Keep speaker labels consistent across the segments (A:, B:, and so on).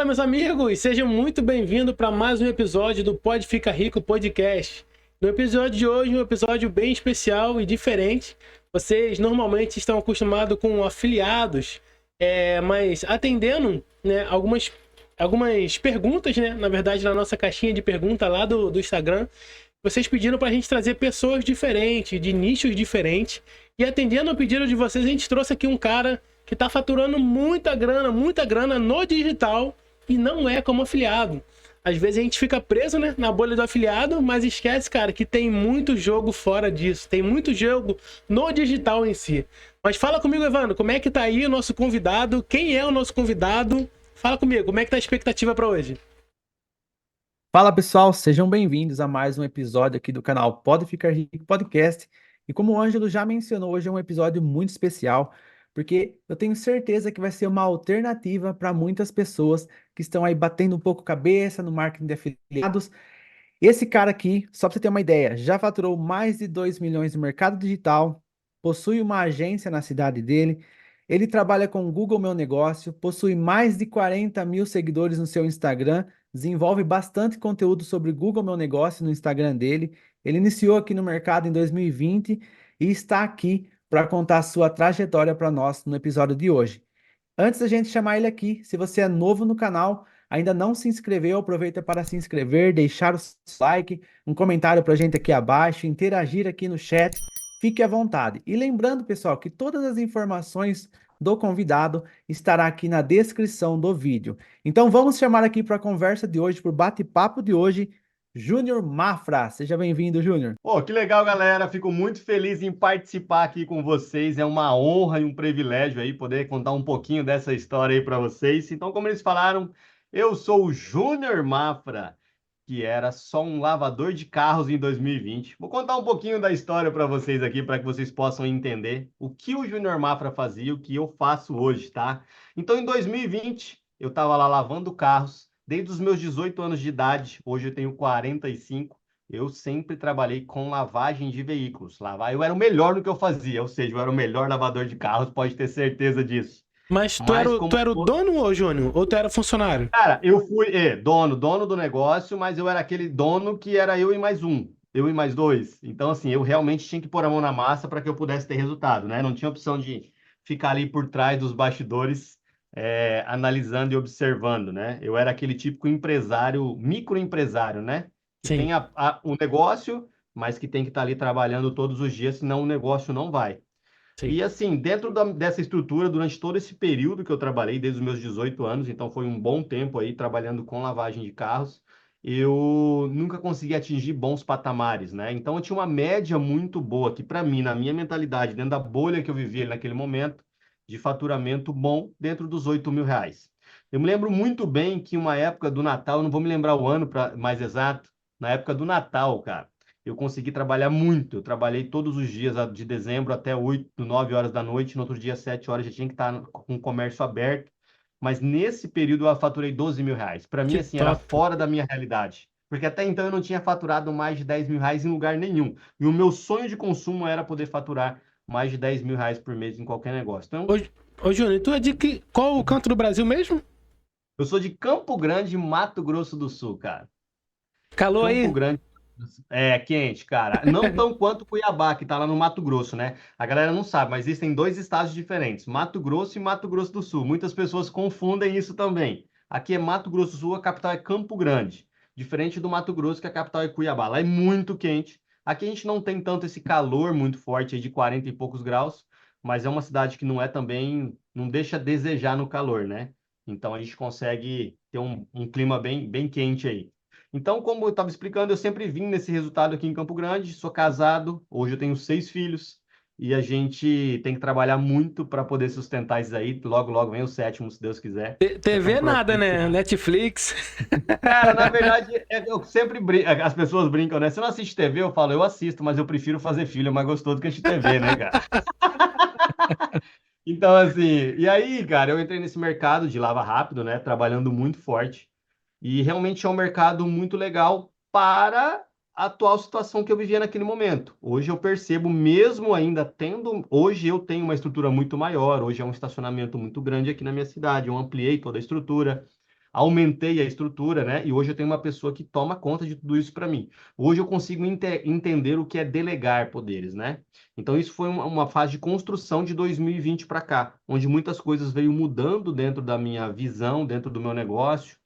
A: Fala, meus amigos, sejam muito bem-vindos para mais um episódio do Pode Ficar Rico Podcast. No episódio de hoje, um episódio bem especial e diferente. Vocês normalmente estão acostumados com afiliados, mas atendendo, né, algumas perguntas, né, na verdade, na nossa caixinha de pergunta lá do Instagram. Vocês pediram para a gente trazer pessoas diferentes, de nichos diferentes. E atendendo ao pedido de vocês, a gente trouxe aqui um cara que está faturando muita grana no digital e não é como afiliado. Às vezes a gente fica preso, né, na bolha do afiliado, mas esquece, cara, que tem muito jogo fora disso. Tem muito jogo no digital em si. Mas fala comigo, Evandro, como é que tá aí o nosso convidado? Quem é o nosso convidado? Fala comigo, como é que tá a expectativa para hoje?
B: Fala pessoal, sejam bem-vindos a mais um episódio aqui do canal Pode Ficar Rico Podcast. E como o Ângelo já mencionou, hoje é um episódio muito especial, porque eu tenho certeza que vai ser uma alternativa para muitas pessoas que estão aí batendo um pouco cabeça no marketing de afiliados. Esse cara aqui, só para você ter uma ideia, já faturou mais de 2 milhões no mercado digital, possui uma agência na cidade dele, ele trabalha com o Google Meu Negócio, possui mais de 40 mil seguidores no seu Instagram, desenvolve bastante conteúdo sobre Google Meu Negócio no Instagram dele. Ele iniciou aqui no mercado em 2020 e está aqui para contar a sua trajetória para nós no episódio de hoje. Antes da gente chamar ele aqui, se você é novo no canal, ainda não se inscreveu, aproveita para se inscrever, deixar o seu like, um comentário para a gente aqui abaixo, interagir aqui no chat, fique à vontade. E lembrando, pessoal, que todas as informações do convidado estará aqui na descrição do vídeo. Então vamos chamar aqui para a conversa de hoje, para o bate-papo de hoje, Júnior Mafra. Seja bem-vindo, Júnior.
C: Pô, que legal, galera. Fico muito feliz em participar aqui com vocês. É uma honra e um privilégio aí poder contar um pouquinho dessa história aí para vocês. Então, como eles falaram, eu sou o Júnior Mafra, que era só um lavador de carros em 2020. Vou contar um pouquinho da história para vocês aqui, para que vocês possam entender o que o Júnior Mafra fazia e o que eu faço hoje, tá? Então, em 2020, eu estava lá lavando carros, desde os meus 18 anos de idade. Hoje eu tenho 45. Eu sempre trabalhei com lavagem de veículos. Eu era o melhor no que eu fazia, ou seja, eu era o melhor lavador de carros, pode ter certeza disso.
A: Mas tu
C: Mas
A: era,
C: como
A: tu era o dono, ô Júnior? Ou tu era funcionário?
C: Cara, eu fui, dono do negócio, mas eu era aquele dono que era eu e mais um, eu e mais dois. Então, assim, eu realmente tinha que pôr a mão na massa para que eu pudesse ter resultado, né? Não tinha opção de ficar ali por trás dos bastidores, analisando e observando, né? Eu era aquele típico empresário, microempresário, né? Que
A: Sim,
C: tem o negócio, mas que tem que estar ali trabalhando todos os dias, senão o negócio não vai.
A: sim.
C: E assim, dentro dessa estrutura, durante todo esse período que eu trabalhei, desde os meus 18 anos, então foi um bom tempo aí trabalhando com lavagem de carros, eu nunca consegui atingir bons patamares, né? Então eu tinha uma média muito boa que para mim, na minha mentalidade, dentro da bolha que eu vivia ali naquele momento, de faturamento bom dentro dos R$ 8.000. Eu me lembro muito bem que uma época do Natal, eu não vou me lembrar o ano mais exato, na época do Natal, cara, eu consegui trabalhar muito. Eu trabalhei todos os dias de dezembro até 8, 9 horas da noite. No outro dia, 7 horas, já tinha que estar com o comércio aberto. Mas nesse período eu faturei R$ 12.000. Para mim,
A: Que
C: assim, era
A: top.
C: fora da minha realidade. Porque até então eu não tinha faturado mais de R$ 10.000 em lugar nenhum. E o meu sonho de consumo era poder faturar mais de R$ 10.000 por mês em qualquer negócio.
A: Ô,
C: Então,
A: ô Júnior, tu é de qual o canto do Brasil mesmo?
C: eu sou de Campo Grande, Mato Grosso do Sul, cara.
A: Calor
C: Campo
A: aí?
C: Grande é quente, cara. Não tão quanto Cuiabá, que tá lá no Mato Grosso, né? A galera não sabe, mas existem dois estados diferentes, Mato Grosso e Mato Grosso do Sul. Muitas pessoas confundem isso também. Aqui é Mato Grosso do Sul, a capital é Campo Grande. Diferente do Mato Grosso, que a capital é Cuiabá. Lá é muito quente. Aqui a gente não tem tanto esse calor muito forte aí de 40 e poucos graus, mas é uma cidade que não é também, não deixa a desejar no calor, né? Então a gente consegue ter um clima bem quente aí. Então, como eu estava explicando, eu sempre vim nesse resultado aqui em Campo Grande. Sou casado, hoje eu tenho 6 filhos e a gente tem que trabalhar muito para poder sustentar isso aí. Logo, logo vem o sétimo, se Deus quiser. É um
A: TV nada,
C: projeto.
A: né? Netflix.
C: Cara, na verdade, eu sempre brinco, as pessoas brincam, né? Você não assiste TV? Eu falo, eu assisto, mas eu prefiro fazer filho, é mais gostoso do que assistir TV, né, cara? Então, assim, e aí, cara, eu entrei nesse mercado de lava rápido, né? Trabalhando muito forte. E realmente é um mercado muito legal para a atual situação que eu vivia naquele momento. Hoje eu percebo, mesmo ainda tendo, hoje eu tenho uma estrutura muito maior, hoje é um estacionamento muito grande aqui na minha cidade, eu ampliei toda a estrutura. aumentei a estrutura, né? E hoje eu tenho uma pessoa que toma conta de tudo isso para mim. Hoje eu consigo entender o que é delegar poderes, né? Então isso foi uma fase de construção de 2020 para cá, onde muitas coisas veio mudando dentro da minha visão, dentro do meu negócio,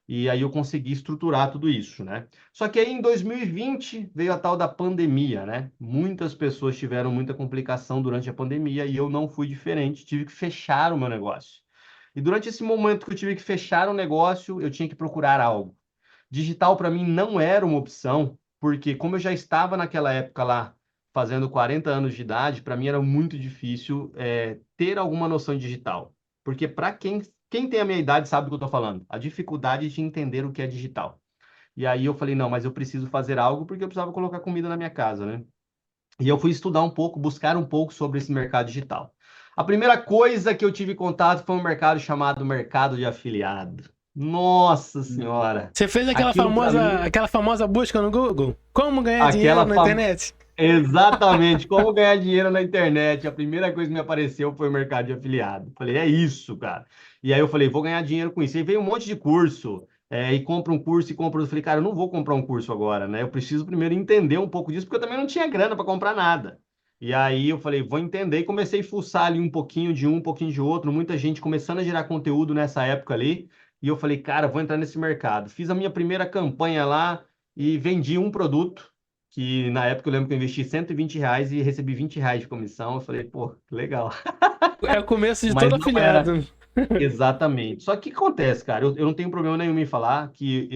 C: e aí eu consegui estruturar tudo isso, né? Só que aí em 2020 veio a tal da pandemia, né? Muitas pessoas tiveram muita complicação durante a pandemia e eu não fui diferente, tive que fechar o meu negócio. E durante esse momento que eu tive que fechar o negócio, eu tinha que procurar algo. Digital para mim não era uma opção, porque como eu já estava naquela época lá, fazendo 40 anos de idade, para mim era muito difícil ter alguma noção de digital. Porque para quem tem a minha idade sabe do que eu estou falando, a dificuldade de entender o que é digital. E aí eu falei, não, mas eu preciso fazer algo porque eu precisava colocar comida na minha casa, né? E eu fui estudar um pouco, buscar um pouco sobre esse mercado digital. A primeira coisa que eu tive contato foi um mercado chamado mercado de afiliado. Nossa Senhora!
A: Você fez
C: Aquilo para mim,
A: aquela famosa busca no Google? Como ganhar dinheiro
C: aquela
A: na
C: fam...
A: internet?
C: Exatamente, como ganhar dinheiro na internet. A primeira coisa que me apareceu foi o mercado de afiliado. Falei, é isso, cara. E aí eu falei, vou ganhar dinheiro com isso. E veio um monte de curso, e compra um curso e compra. Eu falei, cara, eu não vou comprar um curso agora, né? Eu preciso primeiro entender um pouco disso, porque eu também não tinha grana para comprar nada. E aí eu falei, vou entender e comecei a fuçar ali um pouquinho de um pouquinho de outro. Muita gente começando a gerar conteúdo nessa época ali. E eu falei, cara, vou entrar nesse mercado. Fiz a minha primeira campanha lá e vendi um produto que na época eu lembro que eu investi R$ 120 e recebi R$ 20 de comissão. Eu falei, pô, que legal.
A: É o começo de
C: Mas
A: todo
C: não era
A: afiliado.
C: exatamente. Só que o que acontece, cara? Eu não tenho problema nenhum em falar que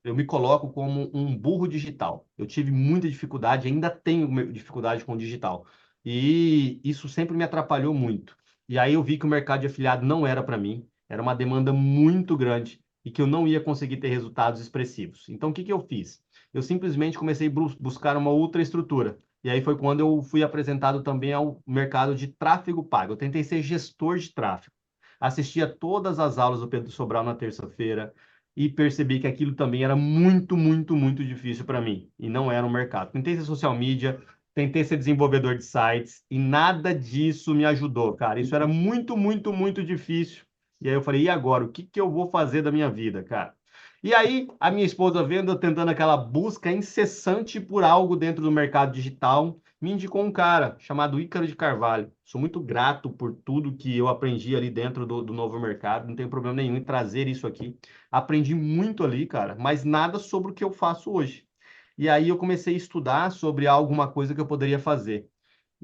C: eu me coloco como um burro digital. Eu tive muita dificuldade, ainda tenho dificuldade com o digital. E isso sempre me atrapalhou muito. E aí eu vi que o mercado de afiliado não era para mim, era uma demanda muito grande e que eu não ia conseguir ter resultados expressivos. Então o que que eu fiz? Eu simplesmente comecei a buscar uma outra estrutura. E aí foi quando eu fui apresentado também ao mercado de tráfego pago. Eu tentei ser gestor de tráfego. Assistia todas as aulas do Pedro Sobral na terça-feira e percebi que aquilo também era muito, muito, muito difícil para mim. E não era um mercado. Tentei ser social media, tentei ser desenvolvedor de sites e nada disso me ajudou, cara. Isso era muito, muito, muito difícil. E aí eu falei, e agora? O que que eu vou fazer da minha vida, cara? E aí, a minha esposa vendo eu tentando aquela busca incessante por algo dentro do mercado digital, me indicou um cara chamado Ícaro de Carvalho. Sou muito grato por tudo que eu aprendi ali dentro do novo mercado, não tenho problema nenhum em trazer isso aqui. Aprendi muito ali, cara, mas nada sobre o que eu faço hoje. E aí eu comecei a estudar sobre alguma coisa que eu poderia fazer.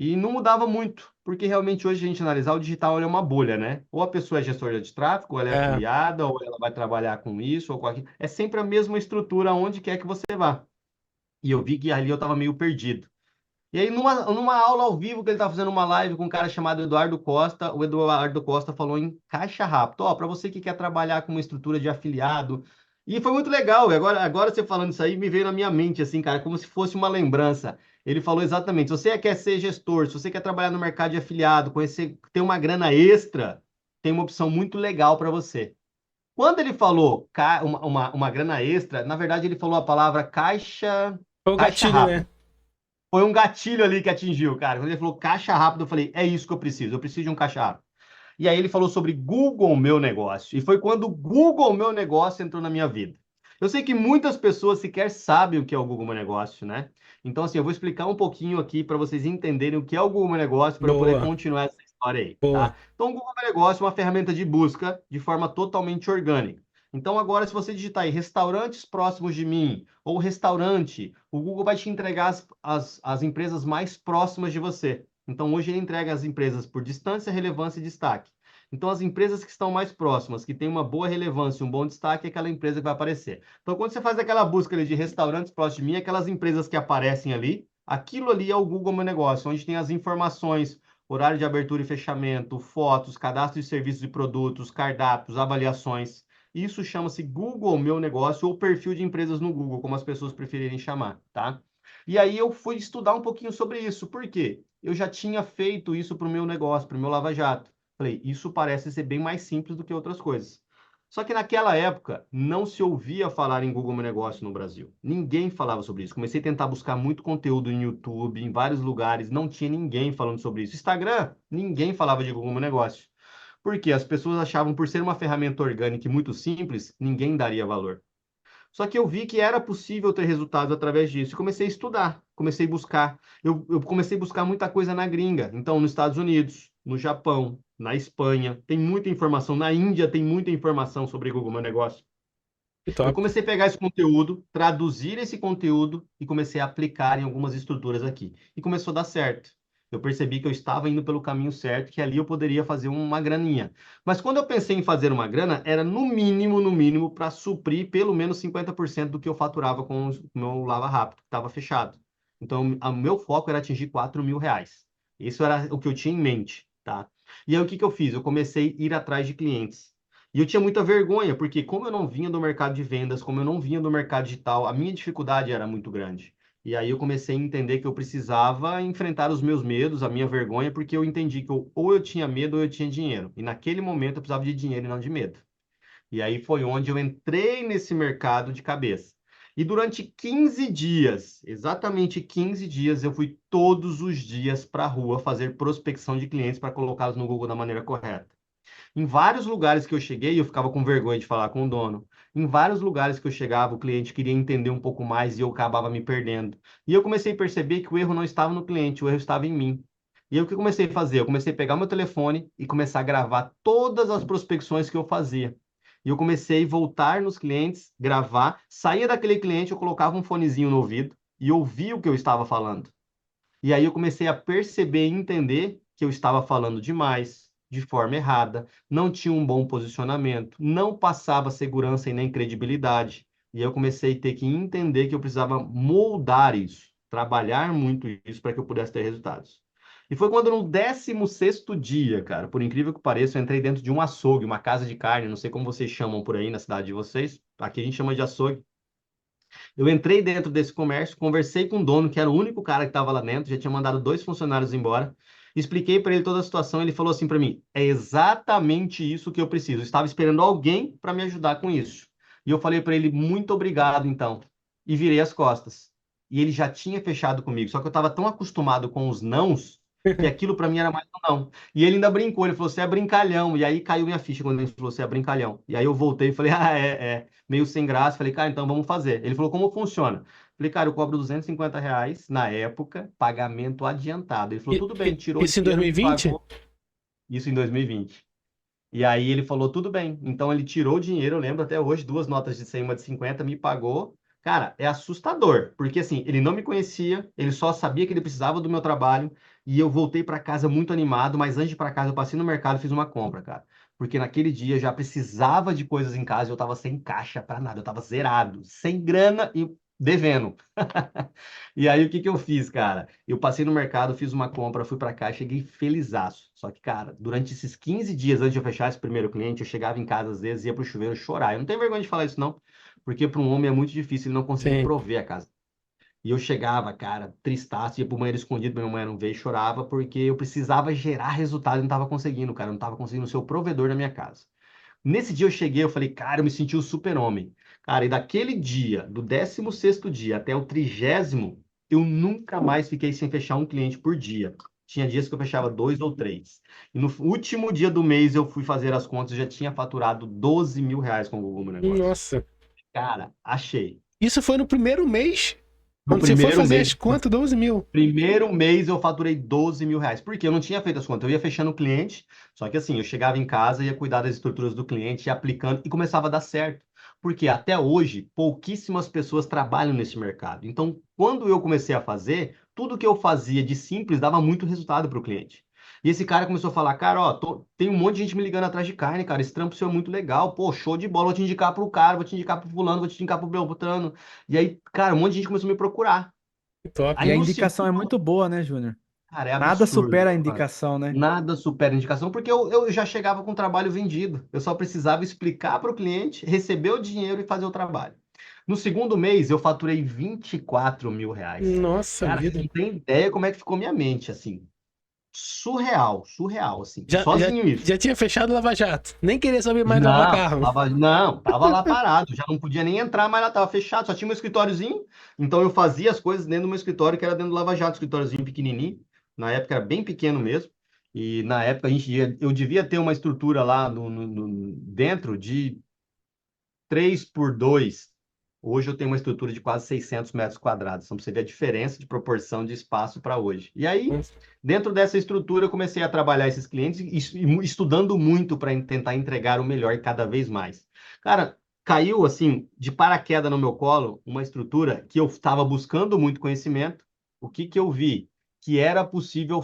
C: E não mudava muito, porque realmente hoje a gente analisar o digital é uma bolha, né? Ou a pessoa é gestora de tráfego, ou ela é
A: É.
C: afiliada, ou ela vai trabalhar com isso ou com aquilo. É sempre a mesma estrutura onde quer que você vá. E eu vi que ali eu estava meio perdido. E aí, numa aula ao vivo, que ele estava fazendo uma live com um cara chamado Eduardo Costa, o Eduardo Costa falou em caixa rápido. Ó, para você que quer trabalhar com uma estrutura de afiliado. E foi muito legal. E agora você falando isso aí, me veio na minha mente, assim, cara, como se fosse uma lembrança. Ele falou exatamente: se você quer ser gestor, se você quer trabalhar no mercado de afiliado, conhecer, ter uma grana extra, tem uma opção muito legal para você. Quando ele falou uma grana extra, na verdade ele falou a palavra
A: Foi o
C: caixa
A: gatilho, né?
C: rápido. Foi um gatilho ali que atingiu, cara. Quando ele falou caixa rápido, eu falei, é isso que eu preciso de um caixa rápido. E aí ele falou sobre Google Meu Negócio. E foi quando o Google Meu Negócio entrou na minha vida. Eu sei que muitas pessoas sequer sabem o que é o Google Meu Negócio, né? Então, assim, eu vou explicar um pouquinho aqui para vocês entenderem o que é o Google Meu Negócio para eu poder
A: Boa,
C: continuar essa história aí,
A: boa.
C: tá? Então, o Google Meu Negócio é uma ferramenta de busca de forma totalmente orgânica. Então, agora, se você digitar aí restaurantes próximos de mim ou restaurante, o Google vai te entregar as empresas mais próximas de você. Então, hoje ele entrega as empresas por distância, relevância e destaque. Então, as empresas que estão mais próximas, que têm uma boa relevância, um bom destaque, é aquela empresa que vai aparecer. Então, quando você faz aquela busca ali de restaurantes próximos de mim, aquelas empresas que aparecem ali, aquilo ali é o Google Meu Negócio, onde tem as informações, horário de abertura e fechamento, fotos, cadastro de serviços e produtos, cardápios, avaliações. Isso chama-se Google Meu Negócio ou perfil de empresas no Google, como as pessoas preferirem chamar, tá? E aí eu fui estudar um pouquinho sobre isso. Por quê? Eu já tinha feito isso para o meu negócio, para o meu Lava Jato. Falei, isso parece ser bem mais simples do que outras coisas. Só que naquela época não se ouvia falar em Google Meu Negócio no Brasil. Ninguém falava sobre isso. Comecei a tentar buscar muito conteúdo no YouTube, em vários lugares, não tinha ninguém falando sobre isso. Instagram, ninguém falava de Google Meu Negócio. Porque as pessoas achavam, por ser uma ferramenta orgânica e muito simples, ninguém daria valor. Só que eu vi que era possível ter resultados através disso. E comecei a estudar, comecei a buscar. Eu comecei a buscar muita coisa na gringa. Então, nos Estados Unidos, no Japão, na Espanha, tem muita informação. Na Índia tem muita informação sobre Google Meu Negócio.
A: Que
C: Eu
A: top.
C: comecei a pegar esse conteúdo, traduzir esse conteúdo e comecei a aplicar em algumas estruturas aqui. E começou a dar certo. Eu percebi que eu estava indo pelo caminho certo, que ali eu poderia fazer uma graninha. Mas quando eu pensei em fazer uma grana, era no mínimo, para suprir pelo menos 50% do que eu faturava com o meu Lava Rápido, que estava fechado. Então, o meu foco era atingir R$ 4.000. Isso era o que eu tinha em mente, tá? E aí, o que que eu fiz? Eu comecei a ir atrás de clientes. E eu tinha muita vergonha, porque como eu não vinha do mercado de vendas, como eu não vinha do mercado digital, a minha dificuldade era muito grande. E aí eu comecei a entender que eu precisava enfrentar os meus medos, a minha vergonha, porque eu entendi que ou eu tinha medo ou eu tinha dinheiro. E naquele momento eu precisava de dinheiro e não de medo. E aí foi onde eu entrei nesse mercado de cabeça. E durante 15 dias, exatamente 15 dias, eu fui todos os dias para a rua fazer prospecção de clientes para colocá-los no Google da maneira correta. Em vários lugares que eu cheguei, eu ficava com vergonha de falar com o dono. Em vários lugares que eu chegava, o cliente queria entender um pouco mais e eu acabava me perdendo. E eu comecei a perceber que o erro não estava no cliente, o erro estava em mim. E aí o que eu comecei a fazer? Eu comecei a pegar meu telefone e começar a gravar todas as prospecções que eu fazia. E eu comecei a voltar nos clientes, gravar, saía daquele cliente, eu colocava um fonezinho no ouvido e ouvia o que eu estava falando. E aí eu comecei a perceber e entender que eu estava falando demais, de forma errada, não tinha um bom posicionamento, não passava segurança e nem credibilidade. E aí eu comecei a ter que entender que eu precisava moldar isso, trabalhar muito isso para que eu pudesse ter resultados. E foi quando no 16º dia, cara, por incrível que pareça, eu entrei dentro de um açougue, uma casa de carne, não sei como vocês chamam por aí na cidade de vocês, aqui a gente chama de açougue. Eu entrei dentro desse comércio, conversei com o dono, que era o único cara que estava lá dentro, já tinha mandado 2 funcionários embora. Expliquei para ele toda a situação, ele falou assim para mim: é exatamente isso que eu preciso. Eu estava esperando alguém para me ajudar com isso. E eu falei para ele: muito obrigado, então. E virei as costas. E ele já tinha fechado comigo, só que eu estava tão acostumado com os nãos que aquilo para mim era mais um não. E ele ainda brincou, ele falou: você é brincalhão. E aí caiu minha ficha quando ele falou: você é brincalhão. E aí eu voltei e falei: ah, é. Meio sem graça. Falei, cara, então vamos fazer. Ele falou, como funciona? Falei, cara, eu cobro R$ 250 na época, pagamento adiantado. Ele falou, tudo bem, tirou o
A: Isso em
C: dinheiro, me
A: 2020?
C: pagou. Isso em 2020. E aí ele falou, tudo bem. Então ele tirou o dinheiro, eu lembro até hoje, 2 notas de 100, uma de 50, me pagou. Cara, é assustador, porque assim, ele não me conhecia, ele só sabia que ele precisava do meu trabalho, e eu voltei para casa muito animado, mas antes de ir para casa eu passei no mercado e fiz uma compra, cara. Porque naquele dia eu já precisava de coisas em casa e eu tava sem caixa para nada, eu tava zerado, sem grana e devendo. E aí o que que eu fiz, cara? Eu passei no mercado, fiz uma compra, fui para cá, cheguei felizaço. Só que, cara, durante esses 15 dias antes de eu fechar esse primeiro cliente, eu chegava em casa às vezes, ia pro chuveiro chorar. Eu não tenho vergonha de falar isso, não, porque para um homem é muito difícil ele não conseguir
A: Sim.
C: prover a casa. E eu chegava, cara, tristaço, ia pro banheiro escondido, minha mãe não veio e chorava, porque eu precisava gerar resultado e não tava conseguindo, cara. Eu não tava conseguindo ser o provedor da minha casa. Nesse dia eu cheguei, eu falei, cara, eu me senti o super-homem. Cara, e daquele dia, do 16º dia até o 30º, eu nunca mais fiquei sem fechar um cliente por dia. Tinha dias que eu fechava 2 ou 3. E no último dia do mês eu fui fazer as contas e já tinha faturado R$ 12.000 com o Google Meu Negócio.
A: Nossa.
C: Cara, achei.
A: Isso foi no primeiro mês?
C: No
A: Quando você foi
C: primeiro
A: fazer
C: mês,
A: as contas, 12 mil.
C: primeiro mês eu faturei R$ 12.000. Porque eu não tinha feito as contas, eu ia fechando o cliente, só que assim, eu chegava em casa, ia cuidar das estruturas do cliente, ia aplicando e começava a dar certo. Porque até hoje, pouquíssimas pessoas trabalham nesse mercado. Então, quando eu comecei a fazer, tudo que eu fazia de simples dava muito resultado para o cliente. E esse cara começou a falar, cara, ó, tem um monte de gente me ligando atrás de carne, cara, esse trampo seu é muito legal, pô, show de bola, vou te indicar pro cara, vou te indicar pro fulano, vou te indicar pro Beltrano. E aí, cara, um monte de gente começou a me procurar.
A: Que top.
B: E
C: Aí
B: a
C: no
B: indicação é
C: segundo,
B: muito boa, né, Júnior?
C: cara, é
B: Nada supera
C: absurdo,
B: a
C: mano.
B: indicação, né?
C: Nada supera a indicação, porque eu já chegava com o trabalho vendido. Eu só precisava explicar para o cliente, receber o dinheiro e fazer o trabalho. No segundo mês, eu faturei R$ 24.000.
A: Nossa
C: Cara, você
A: vida.
C: não tem ideia como é que ficou minha mente, assim. Surreal, surreal, assim.
A: Já, já,
C: Sozinho isso.
A: já tinha fechado o Lava Jato. Nem queria saber mais de lavar
C: Não,
A: carro.
C: não, tava lá parado, já não podia nem entrar, mas lá tava fechado, só tinha um escritóriozinho, então eu fazia as coisas dentro do meu escritório, que era dentro do Lava Jato, escritóriozinho pequenininho, na época era bem pequeno mesmo, E na época eu devia ter uma estrutura lá dentro de 3 por 2. Hoje eu tenho uma estrutura de quase 600 metros quadrados. Então, você vê a diferença de proporção de espaço para hoje. E aí, dentro dessa estrutura, eu comecei a trabalhar esses clientes e estudando muito para tentar entregar o melhor cada vez mais. Cara, caiu assim, de paraquedas no meu colo, uma estrutura que eu estava buscando muito conhecimento. O que que eu vi? Que era possível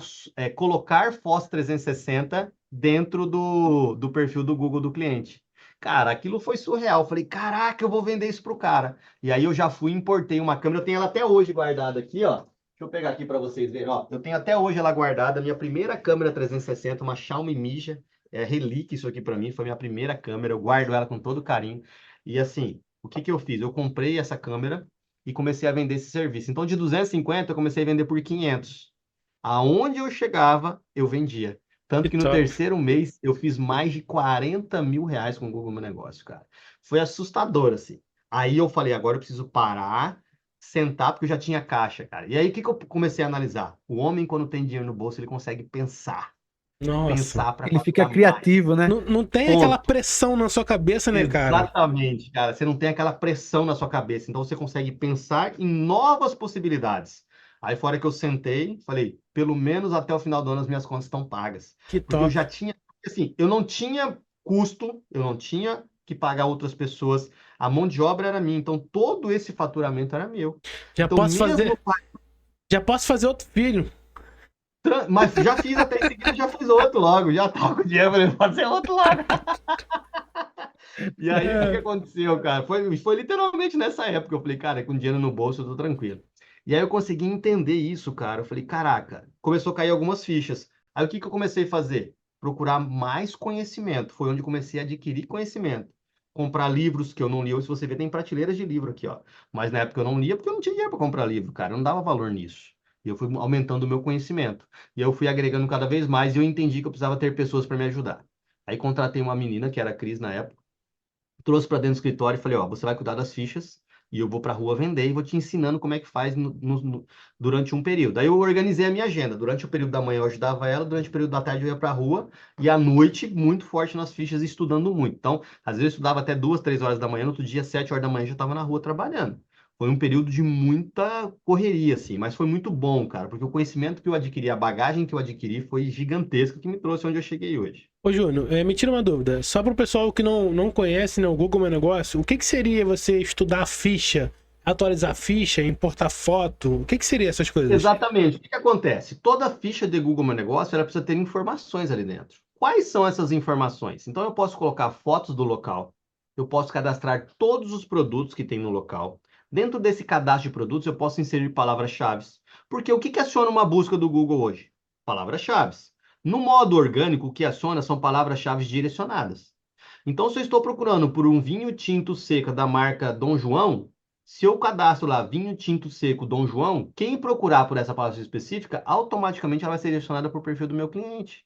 C: colocar FOSS 360 dentro do perfil do Google do cliente. Cara, aquilo foi surreal. Eu falei, caraca, eu vou vender isso pro cara. E aí eu já fui e importei uma câmera. Eu tenho ela até hoje guardada aqui, ó. Deixa eu pegar aqui para vocês verem, ó. Eu tenho até hoje ela guardada, minha primeira câmera 360, uma Xiaomi Mija. É relíquia isso aqui para mim, foi minha primeira câmera. Eu guardo ela com todo carinho. E assim, o que que eu fiz? Eu comprei essa câmera e comecei a vender esse serviço. Então, de 250, eu comecei a vender por 500. Aonde eu chegava, eu vendia. Tanto
A: Que
C: que no
A: top.
C: terceiro mês eu fiz mais de 40 mil reais com o Google Meu Negócio, cara. Foi assustador, assim. Aí eu falei, agora eu preciso parar, sentar, porque eu já tinha caixa, cara. E aí o que que eu comecei a analisar? O homem, quando tem dinheiro no bolso, ele consegue pensar.
A: Nossa.
C: Pensar para
B: Ele fica
C: faturar mais.
B: criativo, né?
A: Não tem aquela
C: Ponto.
A: pressão na sua cabeça, né, cara?
C: Exatamente, cara. Você não tem aquela pressão na sua cabeça. Então você consegue pensar em novas possibilidades. Aí, fora que eu sentei, falei, pelo menos até o final do ano as minhas contas estão pagas.
A: Que
C: Porque eu
A: top.
C: já tinha, assim, eu não tinha custo, eu não tinha que pagar outras pessoas. A mão de obra era minha. Então todo esse faturamento era meu.
A: Já
C: Então,
A: posso
C: mesmo.
A: fazer, já posso fazer outro filho.
C: Mas já fiz até em seguida, já fiz outro logo. Já tava com dinheiro, falei, vou fazer outro logo. E aí, o que que
A: É.
C: aconteceu, cara? Foi literalmente nessa época. Eu falei, cara, com dinheiro no bolso eu tô tranquilo. E aí eu consegui entender isso, cara. Eu falei, caraca, começou a cair algumas fichas. Aí o que que eu comecei a fazer? Procurar mais conhecimento. Foi onde comecei a adquirir conhecimento. Comprar livros que eu não li. Hoje, se você ver, tem prateleiras de livro aqui, ó. Mas na época eu não lia porque eu não tinha dinheiro para comprar livro, cara. Eu não dava valor nisso. E eu fui aumentando o meu conhecimento. E eu fui agregando cada vez mais e eu entendi que eu precisava ter pessoas para me ajudar. Aí contratei uma menina, que era a Cris na época, trouxe para dentro do escritório e falei, ó, você vai cuidar das fichas e eu vou para a rua vender e vou te ensinando como é que faz durante um período. Aí eu organizei a minha agenda. Durante o período da manhã eu ajudava ela, durante o período da tarde eu ia para a rua e à noite muito forte nas fichas estudando muito. Então, às vezes eu estudava até 2, 3 horas da manhã, no outro dia, 7 horas da manhã, já estava na rua trabalhando. Foi um período de muita correria, assim, mas foi muito bom, cara, porque o conhecimento que eu adquiri, a bagagem que eu adquiri foi gigantesca que me trouxe onde eu cheguei hoje.
A: Ô, Júnior, me tira uma dúvida. Só para o pessoal que não conhece, né, o Google Meu Negócio, o que que seria você estudar a ficha, atualizar a ficha, importar foto? O que que seria essas coisas?
C: Exatamente. O que que acontece? Toda ficha de Google Meu Negócio, ela precisa ter informações ali dentro. Quais são essas informações? Então, eu posso colocar fotos do local, eu posso cadastrar todos os produtos que tem no local. Dentro desse cadastro de produtos, eu posso inserir palavras-chave. Porque o que que aciona uma busca do Google hoje? Palavras-chave. No modo orgânico, o que aciona são palavras-chave direcionadas. Então, se eu estou procurando por um vinho tinto seco da marca Dom João, se eu cadastro lá vinho tinto seco Dom João, quem procurar por essa palavra específica, automaticamente ela vai ser direcionada para o perfil do meu cliente.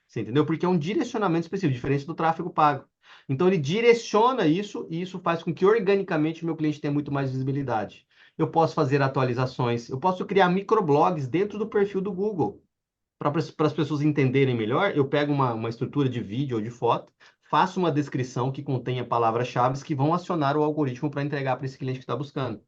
C: Você entendeu? Porque é um direcionamento específico, diferente do tráfego pago. Então ele direciona isso e isso faz com que organicamente o meu cliente tenha muito mais visibilidade. Eu posso fazer atualizações, eu posso criar microblogs dentro do perfil do Google. Para as pessoas entenderem melhor, eu pego uma estrutura de vídeo ou de foto, faço uma descrição que contenha palavras-chave que vão acionar o algoritmo para entregar para esse cliente que está buscando.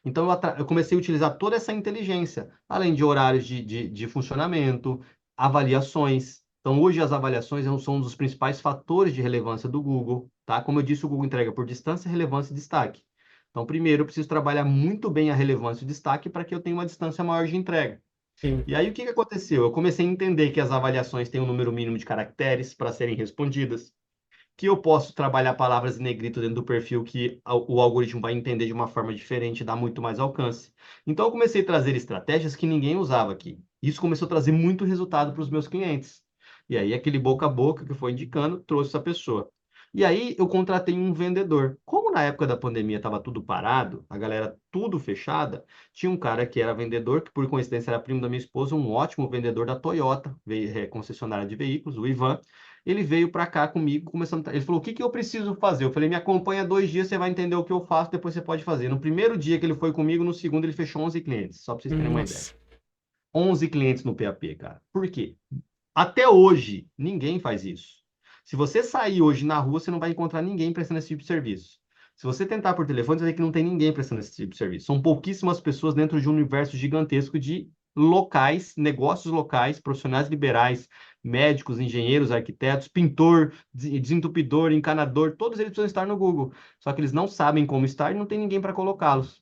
C: Então, eu comecei a utilizar toda essa inteligência, além de horários de funcionamento, avaliações. Então, hoje as avaliações são um dos principais fatores de relevância do Google, tá? Como eu disse, o Google entrega por distância, relevância e destaque. Então, primeiro, eu preciso trabalhar muito bem a relevância e o destaque para que eu tenha uma distância maior de entrega.
A: Sim.
C: E aí, o que que aconteceu? Eu comecei a entender que as avaliações têm um número mínimo de caracteres para serem respondidas, que eu posso trabalhar palavras em negrito dentro do perfil que o algoritmo vai entender de uma forma diferente e dar muito mais alcance. Então, eu comecei a trazer estratégias que ninguém usava aqui. Isso começou a trazer muito resultado para os meus clientes. E aí, aquele boca a boca que foi indicando, trouxe essa pessoa. E aí, eu contratei um vendedor. Como na época da pandemia estava tudo parado, a galera tudo fechada, tinha um cara que era vendedor, que por coincidência era primo da minha esposa, um ótimo vendedor da Toyota, concessionária de veículos, o Ivan. Ele veio para cá comigo, começando. Ele falou: o que que eu preciso fazer? Eu falei: me acompanha 2 dias, você vai entender o que eu faço, depois você pode fazer. No primeiro dia que ele foi comigo, no segundo ele fechou 11 clientes, só para vocês terem uma ideia.
A: Nossa.
C: 11 clientes no PAP, cara. Por quê? Até hoje, ninguém faz isso. Se você sair hoje na rua, você não vai encontrar ninguém prestando esse tipo de serviço. Se você tentar por telefone, você vai ver que não tem ninguém prestando esse tipo de serviço. São pouquíssimas pessoas dentro de um universo gigantesco de locais, negócios locais, profissionais liberais, médicos, engenheiros, arquitetos, pintor, desentupidor, encanador, todos eles precisam estar no Google. Só que eles não sabem como estar e não tem ninguém para colocá-los.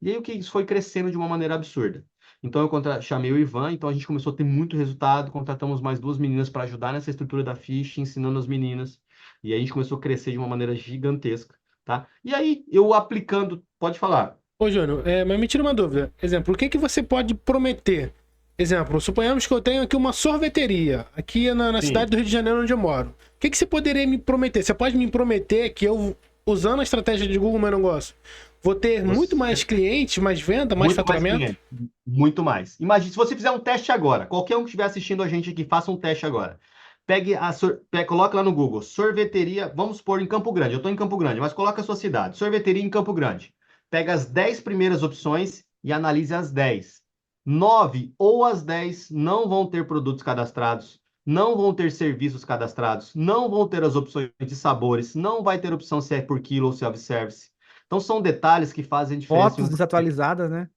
C: E aí o que isso foi crescendo de uma maneira absurda. Então eu chamei o Ivan, então a gente começou a ter muito resultado, contratamos mais duas meninas para ajudar nessa estrutura da ficha, ensinando as meninas, e aí a gente começou a crescer de uma maneira gigantesca, tá? E aí eu aplicando, pode falar.
A: Ô, Júnior, mas me tira uma dúvida. Exemplo, o que que você pode prometer? Exemplo, suponhamos que eu tenho aqui uma sorveteria, aqui na
C: Sim,
A: cidade do Rio de Janeiro, onde eu moro. O que que você poderia me prometer? Você pode me prometer que eu, usando a estratégia de Google Meu Negócio, vou ter muito
C: você
A: mais clientes, mais venda, mais
C: muito mais
A: faturamento?
C: cliente, muito mais. Imagine, se você fizer um teste agora, qualquer um que estiver assistindo a gente aqui, faça um teste agora. Coloque lá no Google, sorveteria, vamos supor em Campo Grande. Eu estou em Campo Grande, mas coloca a sua cidade, sorveteria em Campo Grande. Pega as 10 primeiras opções e analise as 10. 9 ou as 10 não vão ter produtos cadastrados, não vão ter serviços cadastrados, não vão ter as opções de sabores, não vai ter opção se é por quilo ou self-service. Então são detalhes que fazem diferença em
B: Fotos
C: um.
B: desatualizadas, né?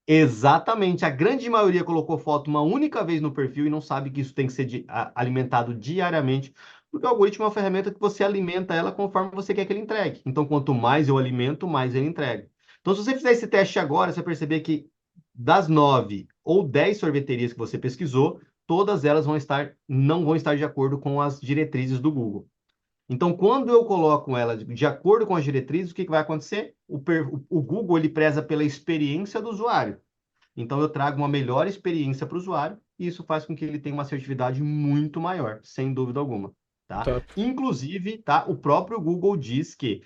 C: Exatamente. A grande maioria colocou foto uma única vez no perfil e não sabe que isso tem que ser alimentado diariamente, porque o algoritmo é uma ferramenta que você alimenta ela conforme você quer que ele entregue. Então, quanto mais eu alimento, mais ele entrega. Então, se você fizer esse teste agora, você vai perceber que das 9 ou 10 sorveterias que você pesquisou, todas elas não vão estar de acordo com as diretrizes do Google. Então, quando eu coloco ela de acordo com as diretrizes, o que que vai acontecer? O Google ele preza pela experiência do usuário. Então, eu trago uma melhor experiência para o usuário e isso faz com que ele tenha uma assertividade muito maior, sem dúvida alguma, tá?
A: Top.
C: Inclusive, tá? O próprio Google diz que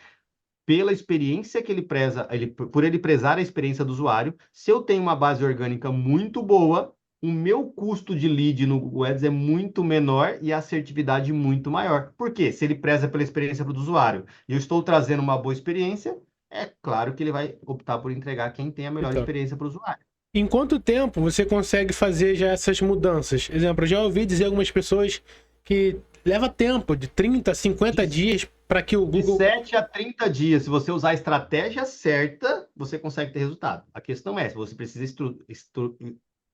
C: pela experiência que ele preza, por ele prezar a experiência do usuário, se eu tenho uma base orgânica muito boa, o meu custo de lead no Google Ads é muito menor e a assertividade muito maior. Por quê? Se ele preza pela experiência do usuário e eu estou trazendo uma boa experiência, é claro que ele vai optar por entregar quem tem a melhor
A: Então,
C: experiência para o usuário.
A: em quanto tempo você consegue fazer já essas mudanças? Exemplo, eu já ouvi dizer algumas pessoas que leva tempo, de 30, 50
C: De,
A: dias, para que o
C: de
A: Google.
C: 7 a 30 dias, se você usar a estratégia certa, você consegue ter resultado. A questão é, se você precisa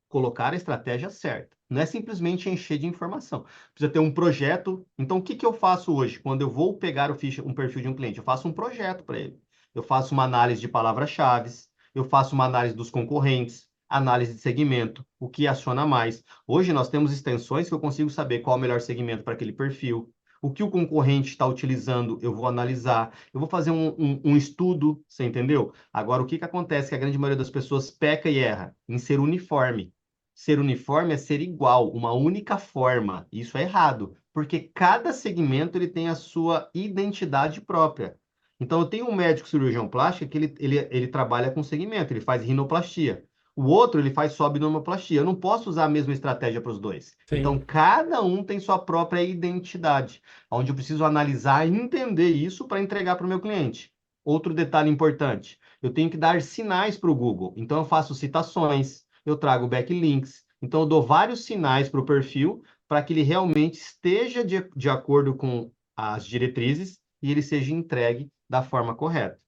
C: colocar a estratégia certa. Não é simplesmente encher de informação. Precisa ter um projeto. Então, o que que eu faço hoje? Quando eu vou pegar um perfil de um cliente, eu faço um projeto para ele. Eu faço uma análise de palavras-chave, eu faço uma análise dos concorrentes, análise de segmento, o que aciona mais. Hoje nós temos extensões que eu consigo saber qual é o melhor segmento para aquele perfil. O que o concorrente está utilizando, eu vou analisar. Eu vou fazer um estudo, você entendeu? Agora, o que que acontece que a grande maioria das pessoas peca e erra? Em ser uniforme. Ser uniforme é ser igual, uma única forma. Isso é errado, porque cada segmento ele tem a sua identidade própria. Então, eu tenho um médico cirurgião plástico que ele trabalha com segmento, ele faz rinoplastia. O outro, ele faz só abdominoplastia. Eu não posso usar a mesma estratégia para os dois. Então,
A: Sim.
C: cada um tem sua própria identidade, onde eu preciso analisar e entender isso para entregar para o meu cliente. Outro detalhe importante, eu tenho que dar sinais para o Google. Então, eu faço citações, eu trago backlinks. Então, eu dou vários sinais para o perfil para que ele realmente esteja de acordo com as diretrizes e ele seja entregue da forma correta.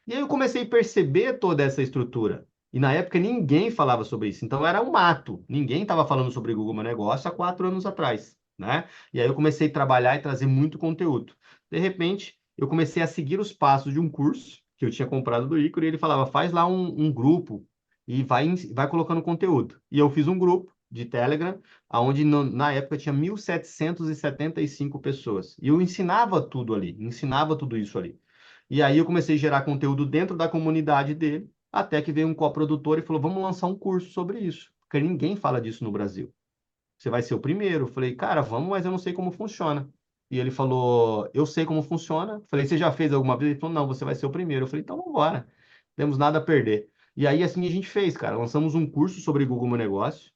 C: E aí eu comecei a perceber toda essa estrutura. E na época ninguém falava sobre isso. Então era um mato. Ninguém estava falando sobre Google Meu Negócio há 4 anos atrás, né? E aí eu comecei a trabalhar e trazer muito conteúdo. De repente, eu comecei a seguir os passos de um curso que eu tinha comprado do Ícaro e ele falava, faz lá um grupo e vai colocando conteúdo. E eu fiz um grupo de Telegram, onde na época tinha 1.775 pessoas. E eu ensinava tudo ali, ensinava tudo isso ali. E aí eu comecei a gerar conteúdo dentro da comunidade dele, até que veio um coprodutor e falou: vamos lançar um curso sobre isso, porque ninguém fala disso no Brasil. Você vai ser o primeiro. Eu falei, cara, vamos, mas eu não sei como funciona. E ele falou, eu sei como funciona. Eu falei, você já fez alguma vez? Ele falou, não, você vai ser o primeiro. Eu falei, então vamos embora. Não temos nada a perder. E aí, assim a gente fez, cara. Lançamos um curso sobre Google Meu Negócio.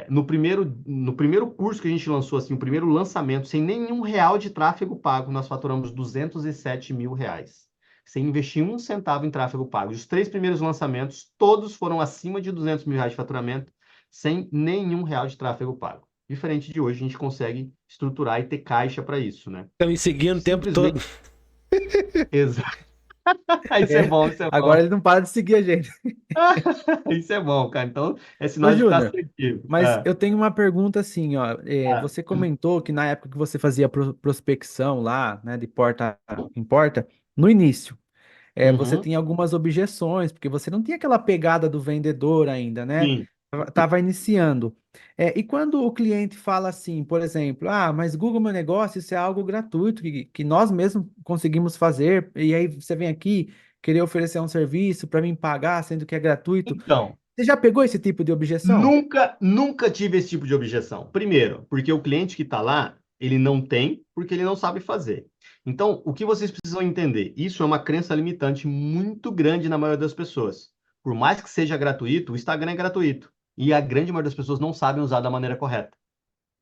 C: No primeiro curso que a gente lançou, assim, o primeiro lançamento, sem nenhum real de tráfego pago, nós faturamos 207 mil reais. Sem investir um centavo em tráfego pago. Os 3 primeiros lançamentos, todos foram acima de 200 mil reais de faturamento sem nenhum real de tráfego pago. Diferente de hoje, a gente consegue estruturar e ter caixa para isso, né?
A: Tá me seguindo o tempo todo.
C: Simplesmente. Exato. Isso é
B: É,
C: bom, isso é
B: agora
C: bom.
B: ele não para de seguir a gente.
C: Isso é bom, cara. Então, é
B: Ô,
C: sinal de ficar
B: Júnior,
C: assertivo.
B: mas eu tenho uma pergunta assim, ó.
C: Ah,
B: Você comentou que na época que você fazia prospecção lá, né, de porta em porta, no início, você
C: uhum,
B: tinha algumas objeções, porque você não tinha aquela pegada do vendedor ainda, né?
C: sim.
B: Tava iniciando. E quando o cliente fala assim, por exemplo, mas Google Meu Negócio, isso é algo gratuito, que nós mesmos conseguimos fazer, e aí você vem aqui querer oferecer um serviço para mim pagar, sendo que é gratuito.
C: Então,
B: Você já pegou esse tipo de objeção?
C: nunca tive esse tipo de objeção. Primeiro, porque o cliente que está lá, ele não tem, porque ele não sabe fazer. Então, o que vocês precisam entender? Isso é uma crença limitante muito grande na maioria das pessoas. Por mais que seja gratuito, o Instagram é gratuito. E a grande maioria das pessoas não sabem usar da maneira correta.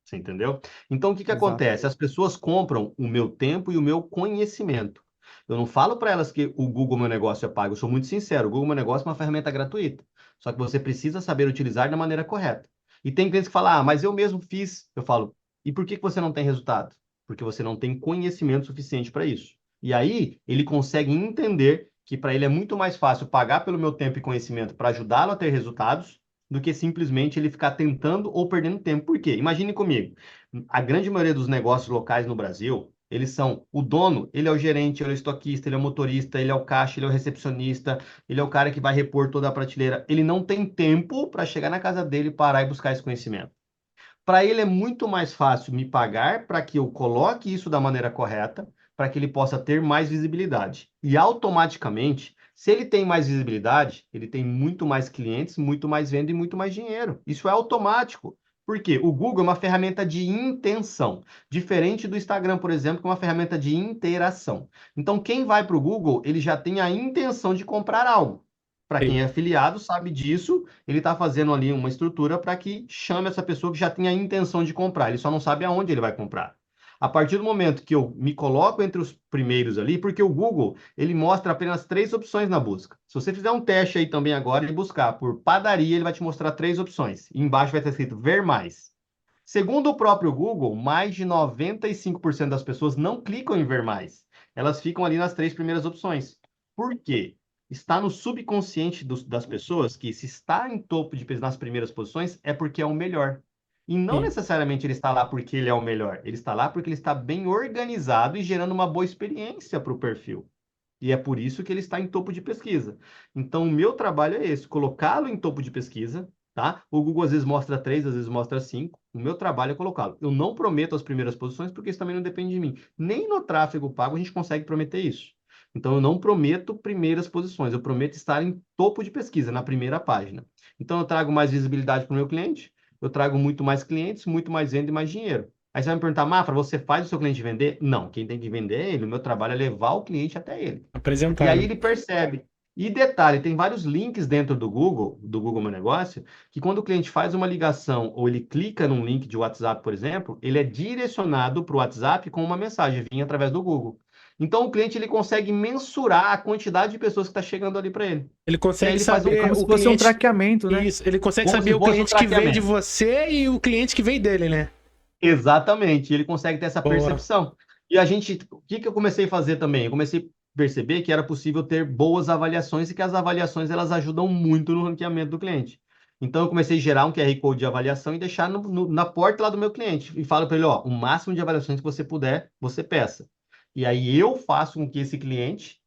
C: Você entendeu? Então, o que que
B: Exato.
C: acontece? As pessoas compram o meu tempo e o meu conhecimento. Eu não falo para elas que o Google Meu Negócio é pago. Eu sou muito sincero. O Google Meu Negócio é uma ferramenta gratuita. Só que você precisa saber utilizar da maneira correta. E tem clientes que falam, mas eu mesmo fiz. Eu falo, e por que que você não tem resultado? Porque você não tem conhecimento suficiente para isso. E aí, ele consegue entender que para ele é muito mais fácil pagar pelo meu tempo e conhecimento para ajudá-lo a ter resultados do que simplesmente ele ficar tentando ou perdendo tempo. Por quê? Imagine comigo, a grande maioria dos negócios locais no Brasil, eles são o dono, ele é o gerente, ele é o estoquista, ele é o motorista, ele é o caixa, ele é o recepcionista, ele é o cara que vai repor toda a prateleira. Ele não tem tempo para chegar na casa dele, parar e buscar esse conhecimento. Para ele é muito mais fácil me pagar para que eu coloque isso da maneira correta, para que ele possa ter mais visibilidade. E automaticamente, se ele tem mais visibilidade, ele tem muito mais clientes, muito mais venda e muito mais dinheiro. Isso é automático. Por quê? O Google é uma ferramenta de intenção, diferente do Instagram, por exemplo, que é uma ferramenta de interação. Então, quem vai para o Google, ele já tem a intenção de comprar algo. Para quem
A: Sim.
C: é afiliado, sabe disso, ele está fazendo ali uma estrutura para que chame essa pessoa que já tem a intenção de comprar. Ele só não sabe aonde ele vai comprar. A partir do momento que eu me coloco entre os primeiros ali, porque o Google, ele mostra apenas três opções na busca. Se você fizer um teste aí também agora e buscar por padaria, ele vai te mostrar três opções. E embaixo vai estar escrito ver mais. Segundo o próprio Google, mais de 95% das pessoas não clicam em ver mais. Elas ficam ali nas três primeiras opções. Por quê? Está no subconsciente das pessoas que se está em topo de nas primeiras posições é porque é o melhor. E não
A: Sim.
C: necessariamente ele está lá porque ele é o melhor. Ele está lá porque ele está bem organizado e gerando uma boa experiência para o perfil. E é por isso que ele está em topo de pesquisa. Então, o meu trabalho é esse, colocá-lo em topo de pesquisa, tá? O Google às vezes mostra três, às vezes mostra cinco. O meu trabalho é colocá-lo. Eu não prometo as primeiras posições, porque isso também não depende de mim. Nem no tráfego pago a gente consegue prometer isso. Então, eu não prometo primeiras posições, eu prometo estar em topo de pesquisa, na primeira página. Então, eu trago mais visibilidade para o meu cliente, eu trago muito mais clientes, muito mais venda e mais dinheiro. Aí você vai me perguntar, Mafra, você faz o seu cliente vender? Não, quem tem que vender é ele. O meu trabalho é levar o cliente até ele. E
A: Apresentar,
C: aí
A: né?
C: ele percebe. E detalhe, tem vários links dentro do Google Meu Negócio, que quando o cliente faz uma ligação ou ele clica num link de WhatsApp, por exemplo, ele é direcionado para o WhatsApp com uma mensagem vinha através do Google. Então o cliente ele consegue mensurar a quantidade de pessoas que está chegando ali para ele.
A: Ele
C: E aí
A: consegue
C: ele faz um
B: É
A: saber
B: como
C: cálculo,
B: se
A: o
B: fosse um
A: cliente.
B: traqueamento, né?
A: Isso, ele consegue
C: como
A: saber
C: se
A: o
C: fosse um
A: cliente que veio de
C: traqueamento.
A: você e o cliente que veio dele, né?
C: Exatamente, ele consegue ter essa
A: Boa.
C: percepção. E a gente, o que que eu comecei a fazer também? Eu comecei a perceber que era possível ter boas avaliações e que as avaliações elas ajudam muito no ranqueamento do cliente. Então eu comecei a gerar um QR Code de avaliação e deixar na porta lá do meu cliente e falo para ele, ó, o máximo de avaliações que você puder, você peça. E aí eu faço com que esse cliente,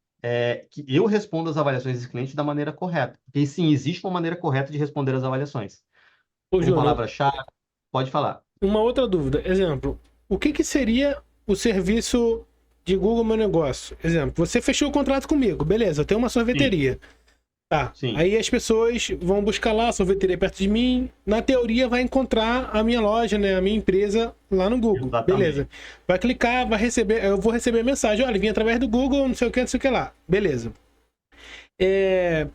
C: que eu responda as avaliações desse cliente da maneira correta. Porque sim, existe uma maneira correta de responder as avaliações.
A: Ô,
C: Com
A: Júnior,
C: palavra-chave, pode falar.
A: uma outra dúvida. Exemplo, o que que seria o serviço de Google Meu Negócio? Exemplo, você fechou o contrato comigo, beleza, eu tenho uma
C: Sim,
A: sorveteria. Tá,
C: sim.
A: aí as pessoas vão buscar lá a sorveteria perto de mim, na teoria vai encontrar a minha loja, né, a minha empresa lá no Google, beleza.
C: Exatamente.
A: Vai clicar, vai receber, eu vou receber a mensagem, olha, vim através do Google, não sei o que, não sei o que lá, beleza. É,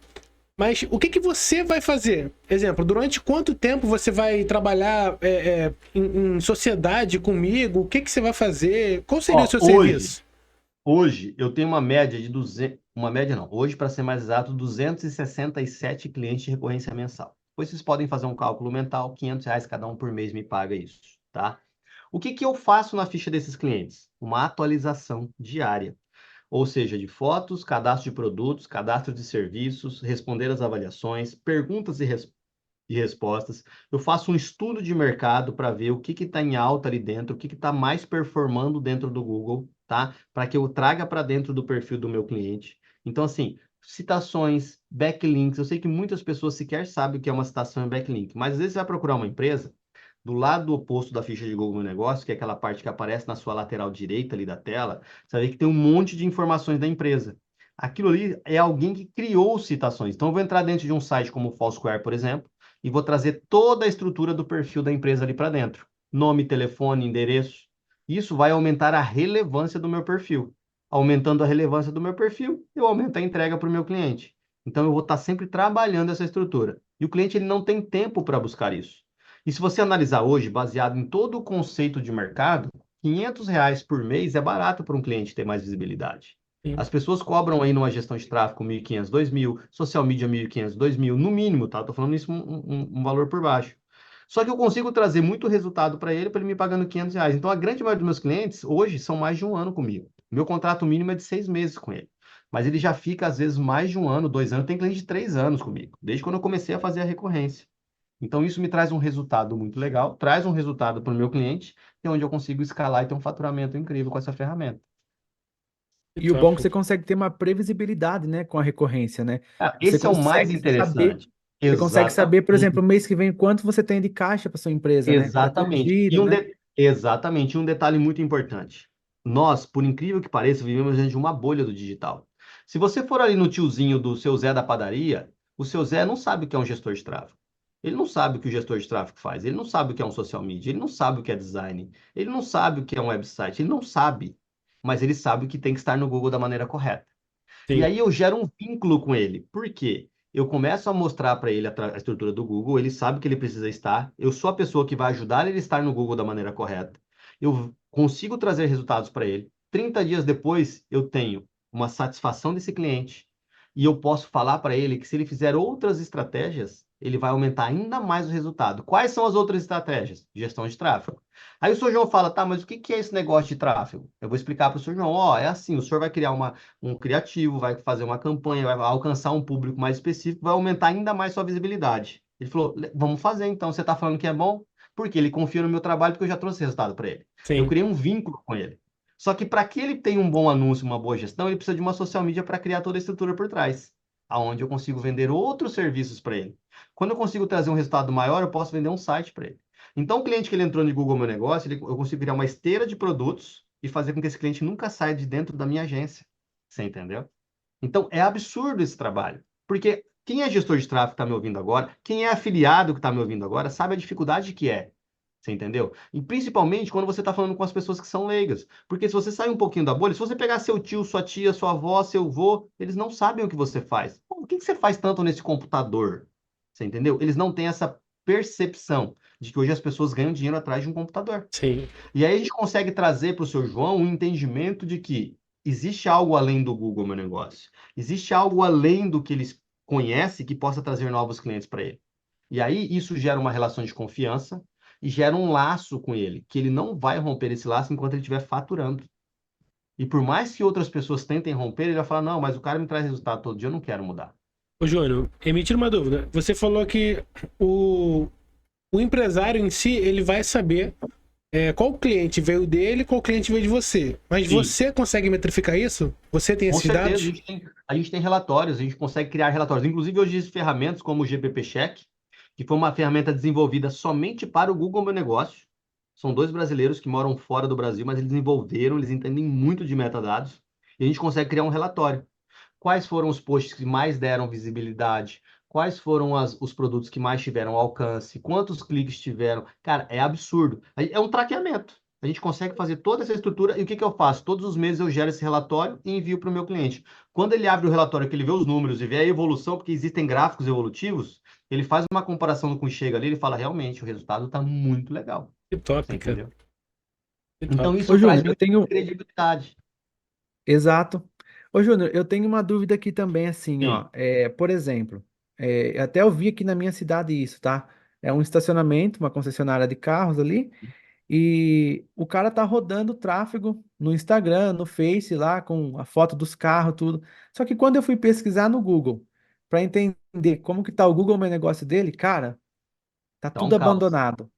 A: mas o que que você vai fazer? Exemplo, durante quanto tempo você vai trabalhar em sociedade comigo? O que que você vai fazer? Qual seria o
C: Ó,
A: seu serviço?
C: hoje eu tenho uma média de 200, uma média não, hoje para ser mais exato, 267 clientes de recorrência mensal. Depois vocês podem fazer um cálculo mental, R$ 500 cada um por mês me paga isso. tá? O que que eu faço na ficha desses clientes? Uma atualização diária. Ou seja, de fotos, cadastro de produtos, cadastro de serviços, responder às avaliações, perguntas e respostas. Eu faço um estudo de mercado para ver o que está em alta ali dentro, o que está mais performando dentro do Google, tá? Para que eu traga para dentro do perfil do meu cliente. Então, assim, citações, backlinks. Eu sei que muitas pessoas sequer sabem o que é uma citação e backlink, mas às vezes você vai procurar uma empresa, do lado oposto da ficha de Google Meu Negócio, que é aquela parte que aparece na sua lateral direita ali da tela, você vai ver que tem um monte de informações da empresa. Aquilo ali é alguém que criou citações. Então, eu vou entrar dentro de um site como o Foursquare, por exemplo, e vou trazer toda a estrutura do perfil da empresa ali para dentro. Nome, telefone, endereço. Isso vai aumentar a relevância do meu perfil. Aumentando a relevância do meu perfil, eu aumento a entrega para o meu cliente. Então, eu vou estar sempre trabalhando essa estrutura. E o cliente ele não tem tempo para buscar isso. E se você analisar hoje, baseado em todo o conceito de mercado, R$ 500 por mês é barato para um cliente ter mais visibilidade.
A: Sim.
C: As pessoas cobram aí numa gestão de tráfego 1.500, 2.000, social media 1.500, 2.000, no mínimo, tá? Tô falando isso um valor por baixo. Só que eu consigo trazer muito resultado para ele me pagando R$ 500. Então, a grande maioria dos meus clientes hoje são mais de um ano comigo. Meu contrato mínimo é de 6 meses com ele. Mas ele já fica, às vezes, mais de um ano, 2 anos. Tem cliente de 3 anos comigo, desde quando eu comecei a fazer a recorrência. Então, isso me traz um resultado muito legal, traz um resultado para o meu cliente, e é onde eu consigo escalar e ter um faturamento incrível com essa ferramenta.
A: Que
B: E o bom é que
A: top.
B: você consegue ter uma previsibilidade, né, com a recorrência, né?
C: Ah,
B: Você
C: esse é o mais
B: consegue saber,
C: interessante.
B: você consegue saber, por exemplo,
C: Exatamente.
B: o mês que vem quanto você tem de caixa para sua empresa, né? Para ter um
C: Exatamente.
B: giro, né?
C: Exatamente. E um detalhe muito importante. Nós, por incrível que pareça, vivemos dentro de uma bolha do digital. Se você for ali no tiozinho do seu Zé da padaria, o seu Zé não sabe o que é um gestor de tráfego. Ele não sabe o que o gestor de tráfego faz. Ele não sabe o que é um social media. Ele não sabe o que é design. Ele não sabe o que é um website. Ele não sabe. Mas ele sabe que tem que estar no Google da maneira correta. E
A: Sim.
C: aí eu gero um vínculo com ele. Por quê? Eu começo a mostrar para ele a estrutura do Google, ele sabe que ele precisa estar. Eu sou a pessoa que vai ajudar ele a estar no Google da maneira correta. Eu consigo trazer resultados para ele. 30 dias depois, eu tenho uma satisfação desse cliente e eu posso falar para ele que se ele fizer outras estratégias, ele vai aumentar ainda mais o resultado. Quais são as outras estratégias? Gestão de tráfego. Aí o Sr. João fala, tá, mas o que é esse negócio de tráfego? Eu vou explicar para o Sr. João, ó, é assim, o senhor vai criar um criativo, vai fazer uma campanha, vai alcançar um público mais específico, vai aumentar ainda mais sua visibilidade. Ele falou, vamos fazer então, você está falando que é bom? Porque ele confia no meu trabalho, porque eu já trouxe resultado para ele. Eu
A: Sim.
C: criei um vínculo com ele. Só que para que ele tenha um bom anúncio, uma boa gestão, ele precisa de uma social media para criar toda a estrutura por trás, aonde eu consigo vender outros serviços para ele. Quando eu consigo trazer um resultado maior, eu posso vender um site para ele. Então, o cliente que ele entrou no Google Meu Negócio, eu consigo criar uma esteira de produtos e fazer com que esse cliente nunca saia de dentro da minha agência. Você entendeu? Então, é absurdo esse trabalho. Porque quem é gestor de tráfego que está me ouvindo agora, quem é afiliado que está me ouvindo agora, sabe a dificuldade que é. Você entendeu? E principalmente quando você está falando com as pessoas que são leigas. Porque se você sair um pouquinho da bolha, se você pegar seu tio, sua tia, sua avó, seu avô, eles não sabem o que você faz. Pô, o que você faz tanto nesse computador? Você entendeu? Eles não têm essa percepção de que hoje as pessoas ganham dinheiro atrás de um computador.
A: Sim.
C: E aí a gente consegue trazer para o seu João um entendimento de que existe algo além do Google Meu Negócio. Existe algo além do que eles conhecem que possa trazer novos clientes para ele. E aí isso gera uma relação de confiança e gera um laço com ele, que ele não vai romper esse laço enquanto ele estiver faturando. E por mais que outras pessoas tentem romper, ele vai falar, não, mas o cara me traz resultado todo dia, eu não quero mudar.
A: Ô, Júnior, me tira uma dúvida. Você falou que o, o empresário em si, ele vai saber qual cliente veio dele, qual cliente veio de você. Mas
C: Sim.
A: você consegue metrificar isso? Você tem
C: Com
A: esses
C: certeza,
A: dados?
C: a gente tem relatórios, a gente consegue criar relatórios. Inclusive, hoje existem ferramentas como o GPP Check, que foi uma ferramenta desenvolvida somente para o Google Meu Negócio. São dois brasileiros que moram fora do Brasil, mas eles desenvolveram, eles entendem muito de metadados, e a gente consegue criar um relatório. Quais foram os posts que mais deram visibilidade? Quais foram os produtos que mais tiveram alcance? Quantos cliques tiveram? Cara, é absurdo. É um traqueamento. A gente consegue fazer toda essa estrutura e o que que eu faço? Todos os meses eu gero esse relatório e envio para o meu cliente. Quando ele abre o relatório, que ele vê os números e vê a evolução, porque existem gráficos evolutivos, ele faz uma comparação com o que chega ali e fala, realmente, o resultado está muito legal.
A: Que
C: Você
A: top, cara.
C: entendeu?
A: Que
C: Então,
A: top.
C: isso
B: Ô,
C: traz
B: Júnior, eu
C: muita
B: tenho.
C: credibilidade.
B: Exato. Ô, Júnior, eu tenho uma dúvida aqui também, assim,
C: Sim.
B: ó. Por exemplo, até eu vi aqui na minha cidade isso, tá? É um estacionamento, uma concessionária de carros ali. E o cara tá rodando tráfego no Instagram, no Face lá, com a foto dos carros, tudo. Só que quando eu fui pesquisar no Google para entender como que tá o Google Meu Negócio dele, cara, tá
C: Tá um
B: tudo
C: caos.
B: abandonado.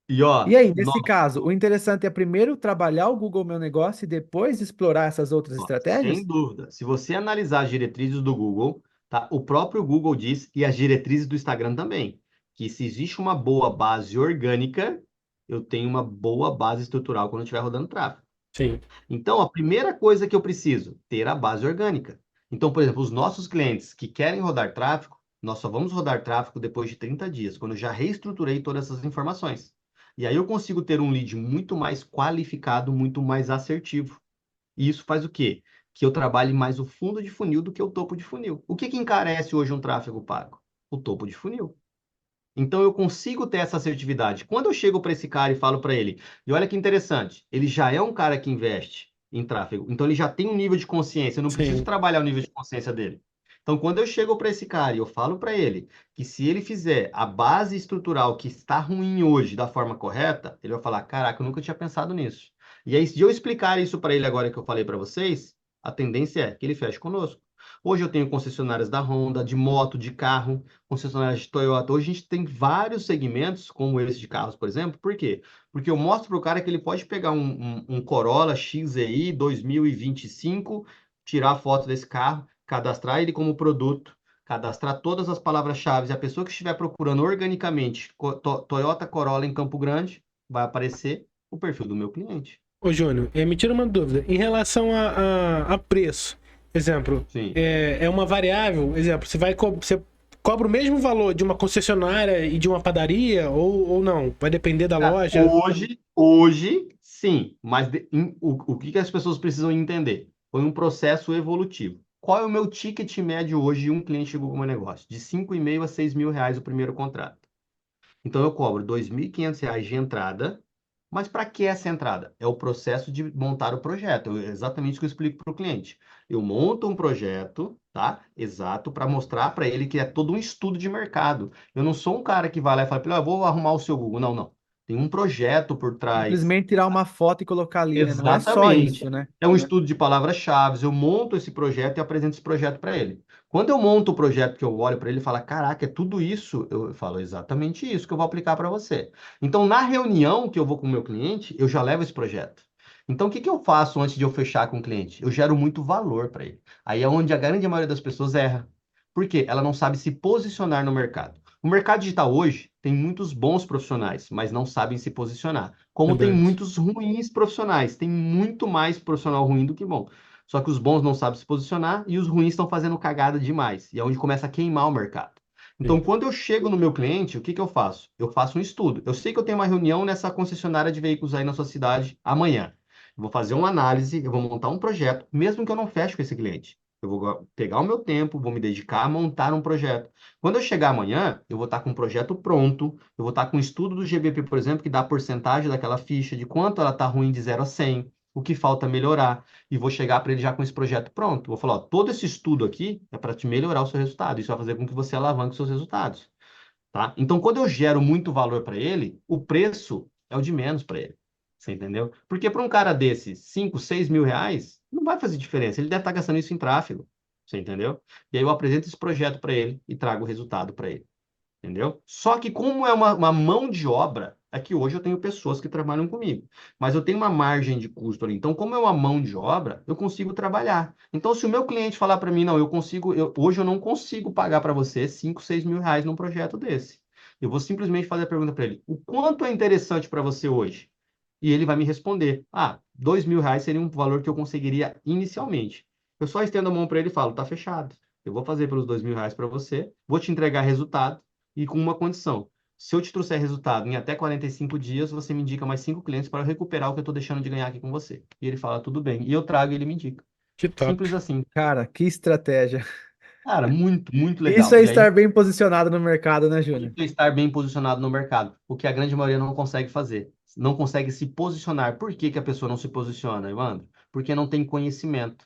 C: E
B: E
C: ó,
B: aí, nesse caso, o interessante é primeiro trabalhar o Google Meu Negócio e depois explorar essas outras
C: sem
B: estratégias?
C: dúvida. Se você analisar as diretrizes do Google, tá? O próprio Google diz, e as diretrizes do Instagram também, que se existe uma boa base orgânica, eu tenho uma boa base estrutural quando eu estiver rodando tráfego.
A: Sim,
C: Então, a primeira coisa que eu preciso, ter a base orgânica. Então, por exemplo, os nossos clientes que querem rodar tráfego, nós só vamos rodar tráfego depois de 30 dias, quando eu já reestruturei todas essas informações. E aí eu consigo ter um lead muito mais qualificado, muito mais assertivo. E isso faz o quê? Que eu trabalhe mais o fundo de funil do que o topo de funil. O que que encarece hoje um tráfego pago? O topo de funil. Então eu consigo ter essa assertividade. Quando eu chego para esse cara e falo para ele, e olha que interessante, ele já é um cara que investe em tráfego, então ele já tem um nível de consciência, eu não preciso
A: sim.
C: trabalhar o nível de consciência dele. Então quando eu chego para esse cara e eu falo para ele que se ele fizer a base estrutural que está ruim hoje da forma correta, ele vai falar, caraca, eu nunca tinha pensado nisso. E aí se eu explicar isso para ele agora que eu falei para vocês, a tendência é que ele feche conosco. Hoje eu tenho concessionárias da Honda, de moto, de carro, concessionárias de Toyota. Hoje a gente tem vários segmentos, como esse de carros, por exemplo. Por quê? Porque eu mostro para o cara que ele pode pegar um Corolla XEI 2025, tirar a foto desse carro, cadastrar ele como produto, cadastrar todas as palavras-chave. E a pessoa que estiver procurando organicamente Toyota Corolla em Campo Grande, vai aparecer o perfil do meu cliente.
A: Ô, Júnior, me tira uma dúvida. Em relação a preço, exemplo,
C: Sim.
A: é uma variável, exemplo, você cobra o mesmo valor de uma concessionária e de uma padaria ou não? Vai depender da
C: Cara,
A: loja?
C: hoje, sim, mas o que que as pessoas precisam entender? Foi um processo evolutivo. Qual é o meu ticket médio hoje de um cliente chegou com o meu negócio? De 5.500 a 6.000 reais o primeiro contrato. Então eu cobro 2.500 reais de entrada, mas para que essa entrada? É o processo de montar o projeto. É exatamente isso que eu explico para o cliente. Eu monto um projeto, tá? Exato, para mostrar para ele que é todo um estudo de mercado. Eu não sou um cara que vai lá e fala, eu vou arrumar o seu Google. Não, não. Tem um projeto por trás.
B: Simplesmente tirar uma foto e colocar ali, né? Não é só
C: Exatamente.
B: isso, né?
C: É um estudo de palavras-chave. Eu monto esse projeto e apresento esse projeto para ele. Quando eu monto o projeto que eu olho para ele e falo, caraca, é tudo isso, eu falo exatamente isso que eu vou aplicar para você. Então, na reunião que eu vou com o meu cliente, eu já levo esse projeto. Então, o que que eu faço antes de eu fechar com o cliente? Eu gero muito valor para ele. Aí é onde a grande maioria das pessoas erra. Por quê? Ela não sabe se posicionar no mercado. O mercado digital hoje tem muitos bons profissionais, mas não sabem se posicionar. Como tem
A: Verdade.
C: muitos ruins profissionais, tem muito mais profissional ruim do que bom. Só que os bons não sabem se posicionar e os ruins estão fazendo cagada demais. E é onde começa a queimar o mercado. Então,
A: Sim.
C: quando eu chego no meu cliente, o que que eu faço? Eu faço um estudo. Eu sei que eu tenho uma reunião nessa concessionária de veículos aí na sua cidade amanhã. Eu vou fazer uma análise, eu vou montar um projeto, mesmo que eu não feche com esse cliente. Eu vou pegar o meu tempo, vou me dedicar a montar um projeto. Quando eu chegar amanhã, eu vou estar com um projeto pronto, eu vou estar com um estudo do GBP, por exemplo, que dá a porcentagem daquela ficha, de quanto ela está ruim de 0 a 100, o que falta melhorar, e vou chegar para ele já com esse projeto pronto. Vou falar, ó, todo esse estudo aqui é para te melhorar o seu resultado, isso vai fazer com que você alavanque os seus resultados, tá? Então, quando eu gero muito valor para ele, o preço é o de menos para ele. Você entendeu? Porque para um cara desse, 5, 6 mil reais, não vai fazer diferença. Ele deve estar gastando isso em tráfego. Você entendeu? E aí eu apresento esse projeto para ele e trago o resultado para ele. Entendeu? Só que como é uma mão de obra, é que hoje eu tenho pessoas que trabalham comigo, mas eu tenho uma margem de custo ali. Então, como é uma mão de obra, eu consigo trabalhar. Então, se o meu cliente falar para mim, não, eu consigo, hoje eu não consigo pagar para você 5, 6 mil reais num projeto desse. Eu vou simplesmente fazer a pergunta para ele, o quanto é interessante para você hoje? E ele vai me responder, 2.000 reais seria um valor que eu conseguiria inicialmente. Eu só estendo a mão para ele e falo, tá fechado. Eu vou fazer pelos 2.000 reais para você, vou te entregar resultado, e com uma condição. Se eu te trouxer resultado em até 45 dias, você me indica mais 5 clientes para eu recuperar o que eu estou deixando de ganhar aqui com você. E ele fala, tudo bem. E eu trago e ele me indica.
A: Que top.
C: Simples assim.
B: Cara, que estratégia.
C: Cara, muito, muito
B: Isso
C: legal.
B: é
C: E aí,
B: estar bem posicionado no mercado, né,
C: isso
B: Júnior?
C: é estar bem posicionado no mercado, o que a grande maioria não consegue fazer. Não consegue se posicionar. Por que que a pessoa não se posiciona, Evandro? Porque não tem conhecimento.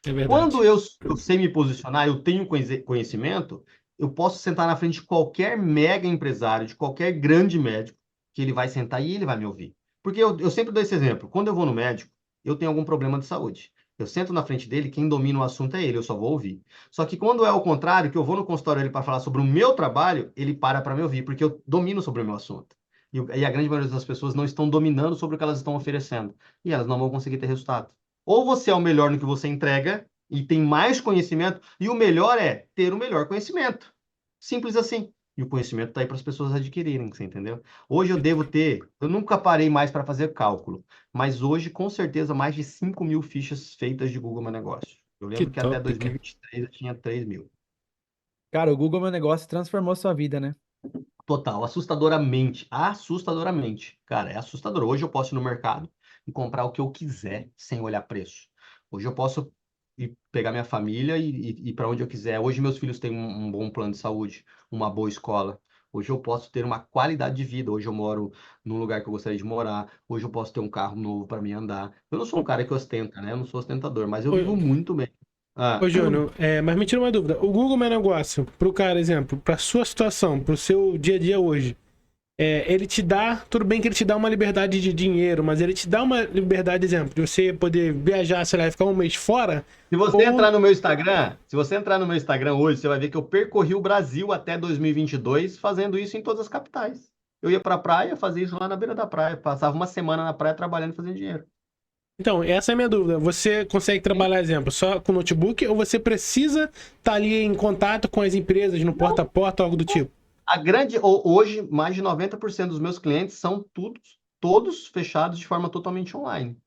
A: É
C: Quando
A: verdade.
C: eu sei me posicionar, eu tenho conhecimento, eu posso sentar na frente de qualquer mega empresário, de qualquer grande médico, que ele vai sentar e ele vai me ouvir. Porque eu sempre dou esse exemplo. Quando eu vou no médico, eu tenho algum problema de saúde. Eu sento na frente dele, quem domina o assunto é ele, eu só vou ouvir. Só que quando é o contrário, que eu vou no consultório dele para falar sobre o meu trabalho, ele para me ouvir, porque eu domino sobre o meu assunto. E a grande maioria das pessoas não estão dominando sobre o que elas estão oferecendo. E elas não vão conseguir ter resultado. Ou você é o melhor no que você entrega e tem mais conhecimento, e o melhor é ter o melhor conhecimento. Simples assim. E o conhecimento está aí para as pessoas adquirirem, você entendeu? Hoje eu nunca parei mais para fazer cálculo, mas hoje, com certeza, mais de 5.000 fichas feitas de Google Meu Negócio. Eu
A: Que
C: lembro que até
A: top, cara.
C: 2023 eu tinha 3.000.
B: Cara, o Google Meu Negócio transformou sua vida, né?
C: Total, assustadoramente, assustadoramente. Cara, é assustador. Hoje eu posso ir no mercado e comprar o que eu quiser sem olhar preço. Hoje eu posso ir pegar minha família e ir para onde eu quiser. Hoje meus filhos têm um bom plano de saúde, uma boa escola. Hoje eu posso ter uma qualidade de vida. Hoje eu moro num lugar que eu gostaria de morar. Hoje eu posso ter um carro novo para mim andar. Eu não sou um cara que ostenta, né? Eu não sou ostentador, mas eu
A: Ô,
C: vivo muito bem.
A: ô,
C: Ah,
A: Júnior, mas me tira uma dúvida. O Google Meu Negócio, pro cara, exemplo, pra sua situação, pro seu dia a dia hoje, ele te dá, tudo bem que ele te dá uma liberdade de dinheiro, mas ele te dá uma liberdade, exemplo, de você poder viajar, sei lá, e ficar um mês fora,
C: Se você
A: ou...
C: entrar no meu Instagram, se você entrar no meu Instagram hoje, você vai ver que eu percorri o Brasil até 2022 fazendo isso em todas as capitais. Eu ia pra praia, fazia isso lá na beira da praia, passava uma semana na praia trabalhando e fazendo dinheiro.
A: Então, essa é a minha dúvida. Você consegue
C: Sim.
A: trabalhar, exemplo, só com notebook, ou você precisa estar ali em contato com as empresas, no porta a
C: Não,
A: porta, algo do tipo?
C: hoje, mais de 90% dos meus clientes são todos fechados de forma totalmente online.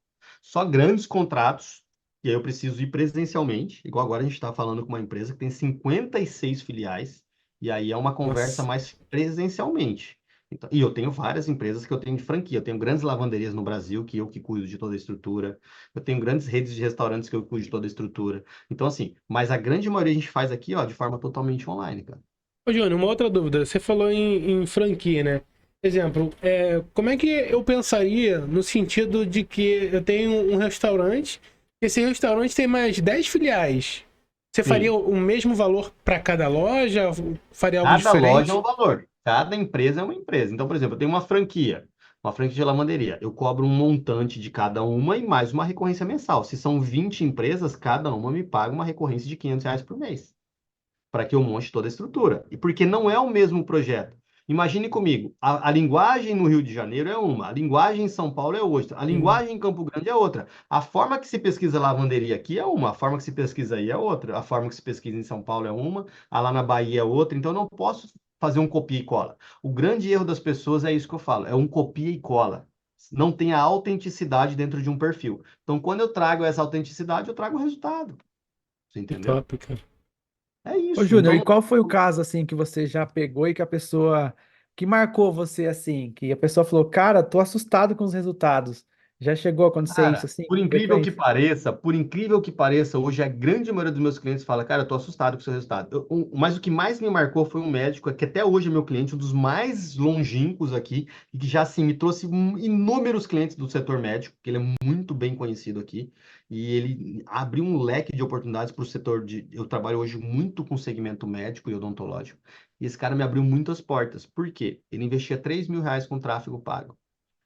C: Só grandes contratos, e aí eu preciso ir presencialmente, igual agora a gente está falando com uma empresa que tem 56 filiais, e aí é uma conversa
A: Nossa.
C: mais presencialmente. Então, e eu tenho várias empresas que eu tenho de franquia. Eu tenho grandes lavanderias no Brasil, que eu que cuido de toda a estrutura. Eu tenho grandes redes de restaurantes que eu cuido de toda a estrutura. Então, assim, mas a grande maioria a gente faz aqui, ó, de forma totalmente online, cara.
A: Ô, Júnior, uma outra dúvida. Você falou em franquia, né? Exemplo, como é que eu pensaria no sentido de que eu tenho um restaurante, esse restaurante tem mais 10 filiais. Você faria
C: Sim.
A: o mesmo valor para cada loja? Faria algo
C: Cada loja é um
A: diferente?
C: valor. Cada empresa é uma empresa. Então, por exemplo, eu tenho uma franquia de lavanderia. Eu cobro um montante de cada uma e mais uma recorrência mensal. Se são 20 empresas, cada uma me paga uma recorrência de R$ 500 por mês, para que eu monte toda a estrutura. E porque não é o mesmo projeto. Imagine comigo, a linguagem no Rio de Janeiro é uma, a linguagem em São Paulo é outra, a
A: Hum.
C: linguagem em Campo Grande é outra. A forma que se pesquisa lavanderia aqui é uma, a forma que se pesquisa aí é outra, a forma que se pesquisa em São Paulo é uma, a lá na Bahia é outra, então eu não posso fazer um copia e cola. O grande erro das pessoas é isso que eu falo, é um copia e cola. Não tem a autenticidade dentro de um perfil. Então, quando eu trago essa autenticidade, eu trago o resultado. Você
A: Que
C: entendeu?
A: top, cara.
C: É
B: Ô,
C: isso.
B: Júnior,
C: Então,
B: e qual foi o caso, assim, que você já pegou e que a pessoa, que marcou você, assim, que a pessoa falou, cara, tô assustado com os resultados. Já chegou a acontecer isso,
C: cara,
B: assim,
C: por
B: com
C: incrível que
B: frequência?
C: pareça, hoje a grande maioria dos meus clientes fala, cara, eu tô assustado com o seu resultado. Mas o que mais me marcou foi um médico, que até hoje é meu cliente, um dos mais longínquos aqui, e que já, assim, me trouxe inúmeros clientes do setor médico, que ele é muito bem conhecido aqui, e ele abriu um leque de oportunidades para o setor de... Eu trabalho hoje muito com segmento médico e odontológico, e esse cara me abriu muitas portas. Por quê? Ele investia R$ 3.000 com tráfego pago,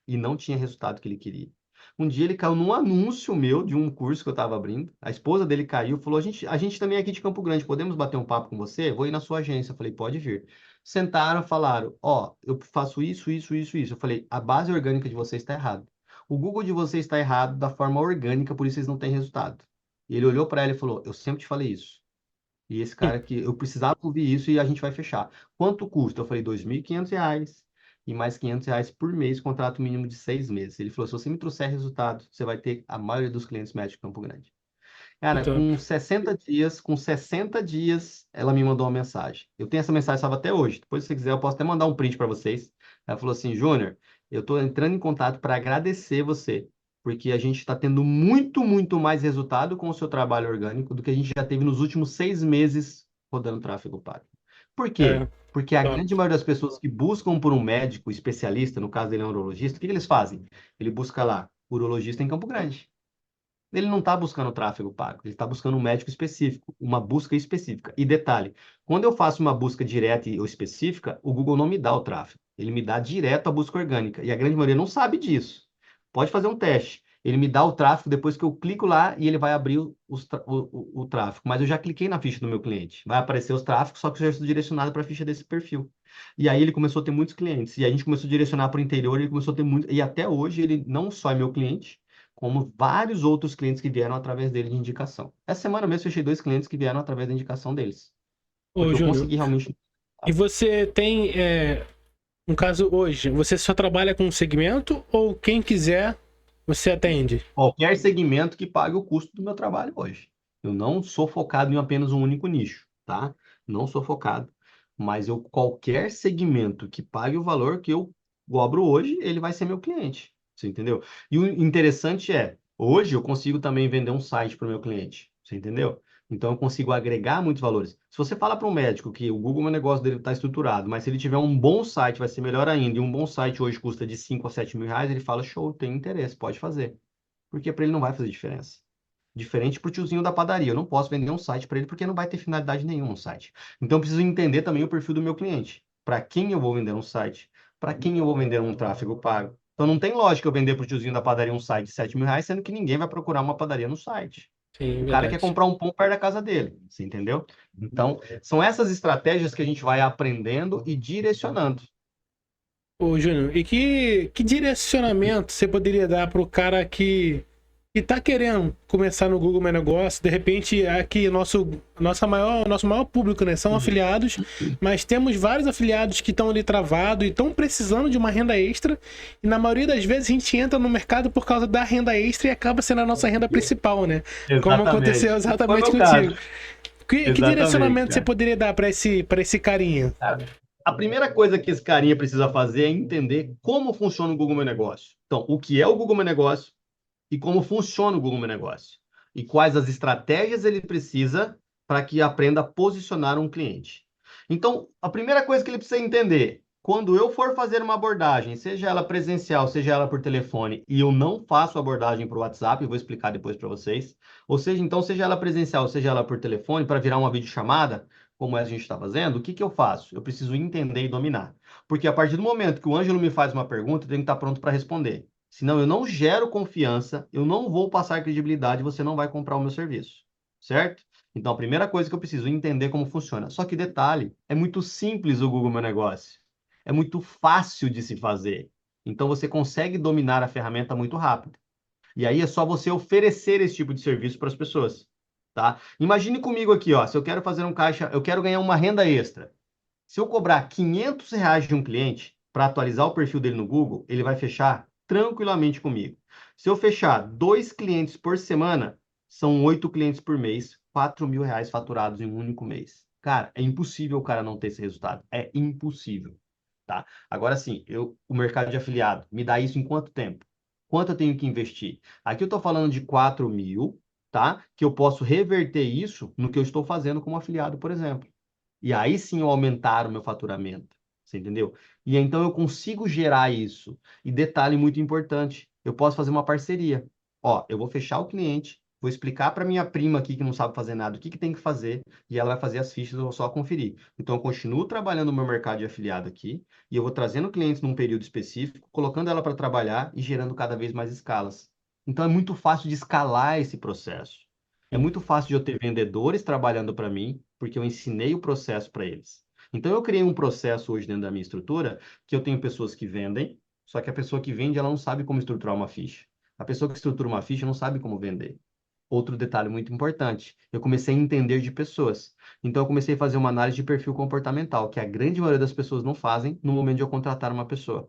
C: e não tinha resultado que ele queria. Um dia ele caiu num anúncio meu de um curso que eu estava abrindo. A esposa dele caiu, falou: a gente também é aqui de Campo Grande, podemos bater um papo com você? Vou ir na sua agência. Eu falei: pode vir. Sentaram, falaram: ó, eu faço isso, isso, isso, isso. Eu falei: a base orgânica de vocês está errada. O Google de vocês está errado da forma orgânica, por isso vocês não têm resultado. E ele olhou para ela e falou: eu sempre te falei isso. E esse
A: Hum.
C: cara que eu precisava ouvir isso e a gente vai fechar. Quanto custa? Eu falei R$ 2.500 e mais R$ 500 por mês, contrato mínimo de 6 meses. Ele falou: se você me trouxer resultado, você vai ter a maioria dos clientes médicos de Campo Grande.
A: Que
C: Cara,
A: top.
C: com 60 dias, ela me mandou uma mensagem. Eu tenho essa mensagem salva até hoje. Depois, se você quiser, eu posso até mandar um print para vocês. Ela falou assim: Júnior, eu estou entrando em contato para agradecer você, porque a gente está tendo muito, muito mais resultado com o seu trabalho orgânico do que a gente já teve nos últimos 6 meses rodando tráfego pago. Por
A: É,
C: quê? Porque a
A: top.
C: grande maioria das pessoas que buscam por um médico especialista, no caso dele é um urologista, o que que eles fazem? Ele busca lá, urologista em Campo Grande. Ele não está buscando tráfego pago, ele está buscando um médico específico, uma busca específica. E detalhe, quando eu faço uma busca direta ou específica, o Google não me dá o tráfego, ele me dá direto a busca orgânica. E a grande maioria não sabe disso. Pode fazer um teste. Ele me dá o tráfego depois que eu clico lá e ele vai abrir o tráfego. Mas eu já cliquei na ficha do meu cliente. Vai aparecer os tráfegos, só que eu já estou direcionado para a ficha desse perfil. E aí ele começou a ter muitos clientes. E a gente começou a direcionar para o interior, ele começou a ter muito. E até hoje ele não só é meu cliente, como vários outros clientes que vieram através dele de indicação. Essa semana mesmo eu fechei 2 clientes que vieram através da indicação deles.
A: Ô,
C: Porque eu
A: Júnior,
C: consegui realmente.
A: e você tem, no caso hoje, você só trabalha com um segmento ou quem quiser você atende?
C: Qualquer segmento que pague o custo do meu trabalho hoje. Eu não sou focado em apenas um único nicho, tá? Não sou focado. Mas qualquer segmento que pague o valor que eu cobro hoje, ele vai ser meu cliente. Você entendeu? E o interessante é, hoje eu consigo também vender um site para o meu cliente. Você entendeu? Então eu consigo agregar muitos valores. Se você fala para um médico que o Google, o negócio dele está estruturado, mas se ele tiver um bom site, vai ser melhor ainda. E um bom site hoje custa de 5 a 7 mil reais, ele fala, show, tem interesse, pode fazer. Porque para ele não vai fazer diferença. Diferente para o tiozinho da padaria. Eu não posso vender um site para ele porque não vai ter finalidade nenhuma um site. Então eu preciso entender também o perfil do meu cliente. Para quem eu vou vender um site? Para quem eu vou vender um tráfego pago? Então não tem lógica eu vender para o tiozinho da padaria um site de 7 mil reais, sendo que ninguém vai procurar uma padaria no site.
A: Sim,
C: O cara quer
A: verdade.
C: comprar um pão perto da casa dele. Você entendeu? Então, são essas estratégias que a gente vai aprendendo e direcionando.
A: Ô, Júnior, e que direcionamento você poderia dar para o cara que tá querendo começar no Google Meu Negócio? De repente, aqui nosso maior público, né, são afiliados, mas temos vários afiliados que estão ali travados e estão precisando de uma renda extra. E na maioria das vezes a gente entra no mercado por causa da renda extra e acaba sendo a nossa renda principal, né? Como aconteceu
C: Exatamente. Foi
A: exatamente
C: meu caso.
A: contigo. Que
C: Exatamente,
A: direcionamento você
C: cara.
A: poderia dar para esse carinha?
C: A primeira coisa que esse carinha precisa fazer é entender como funciona o Google Meu Negócio. Então, o que é o Google Meu Negócio e como funciona o Google Meu Negócio. E quais as estratégias ele precisa para que aprenda a posicionar um cliente. Então, a primeira coisa que ele precisa entender, quando eu for fazer uma abordagem, seja ela presencial, seja ela por telefone, e eu não faço abordagem por WhatsApp, eu vou explicar depois para vocês, ou seja, então, seja ela presencial, seja ela por telefone, para virar uma videochamada, como essa a gente está fazendo, o que que eu faço? Eu preciso entender e dominar. Porque a partir do momento que o Ângelo me faz uma pergunta, eu tenho que estar pronto para responder. Senão eu não gero confiança, eu não vou passar credibilidade, você não vai comprar o meu serviço. Certo? Então, a primeira coisa que eu preciso é entender como funciona. Só que detalhe, é muito simples o Google Meu Negócio. É muito fácil de se fazer. Então, você consegue dominar a ferramenta muito rápido. E aí é só você oferecer esse tipo de serviço para as pessoas, tá? Imagine comigo aqui, ó, se eu quero fazer um caixa, eu quero ganhar uma renda extra. Se eu cobrar R$ 500 de um cliente para atualizar o perfil dele no Google, ele vai fechar tranquilamente comigo. Se eu fechar 2 clientes por semana, são 8 clientes por mês, R$ 4.000 faturados em um único mês. Cara, é impossível o cara não ter esse resultado. É impossível, tá? Agora sim, o mercado de afiliado, me dá isso em quanto tempo? Quanto eu tenho que investir? Aqui eu estou falando de 4.000, tá? Que eu posso reverter isso no que eu estou fazendo como afiliado, por exemplo. E aí sim eu aumentar o meu faturamento. Você entendeu? E então eu consigo gerar isso. E detalhe muito importante, eu posso fazer uma parceria. Ó, eu vou fechar o cliente, vou explicar para minha prima aqui que não sabe fazer nada o que que tem que fazer, e ela vai fazer as fichas, eu vou só conferir. Então eu continuo trabalhando no meu mercado de afiliado aqui, e eu vou trazendo clientes num período específico, colocando ela para trabalhar e gerando cada vez mais escalas. Então é muito fácil de escalar esse processo. É muito fácil de eu ter vendedores trabalhando para mim, porque eu ensinei o processo para eles. Então, eu criei um processo hoje dentro da minha estrutura, que eu tenho pessoas que vendem, só que a pessoa que vende, ela não sabe como estruturar uma ficha. A pessoa que estrutura uma ficha não sabe como vender. Outro detalhe muito importante, eu comecei a entender de pessoas. Então, eu comecei a fazer uma análise de perfil comportamental, que a grande maioria das pessoas não fazem no momento de eu contratar uma pessoa.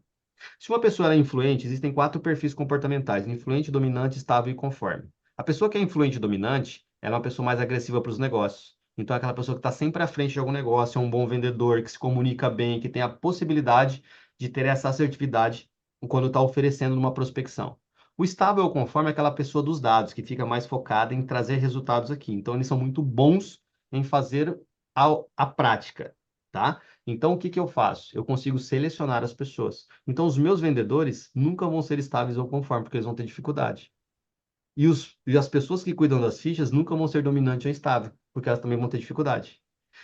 C: Se uma pessoa é influente, existem 4 perfis comportamentais: influente, dominante, estável e conforme. A pessoa que é influente e dominante, ela é uma pessoa mais agressiva para os negócios. Então, é aquela pessoa que está sempre à frente de algum negócio, é um bom vendedor, que se comunica bem, que tem a possibilidade de ter essa assertividade quando está oferecendo numa prospecção. O estável ou conforme é aquela pessoa dos dados, que fica mais focada em trazer resultados aqui. Então, eles são muito bons em fazer a prática, tá? Então, o que que eu faço? Eu consigo selecionar as pessoas. Então, os meus vendedores nunca vão ser estáveis ou conformes, porque eles vão ter dificuldade. E as pessoas que cuidam das fichas nunca vão ser dominantes ou estáveis, porque elas também vão ter dificuldade.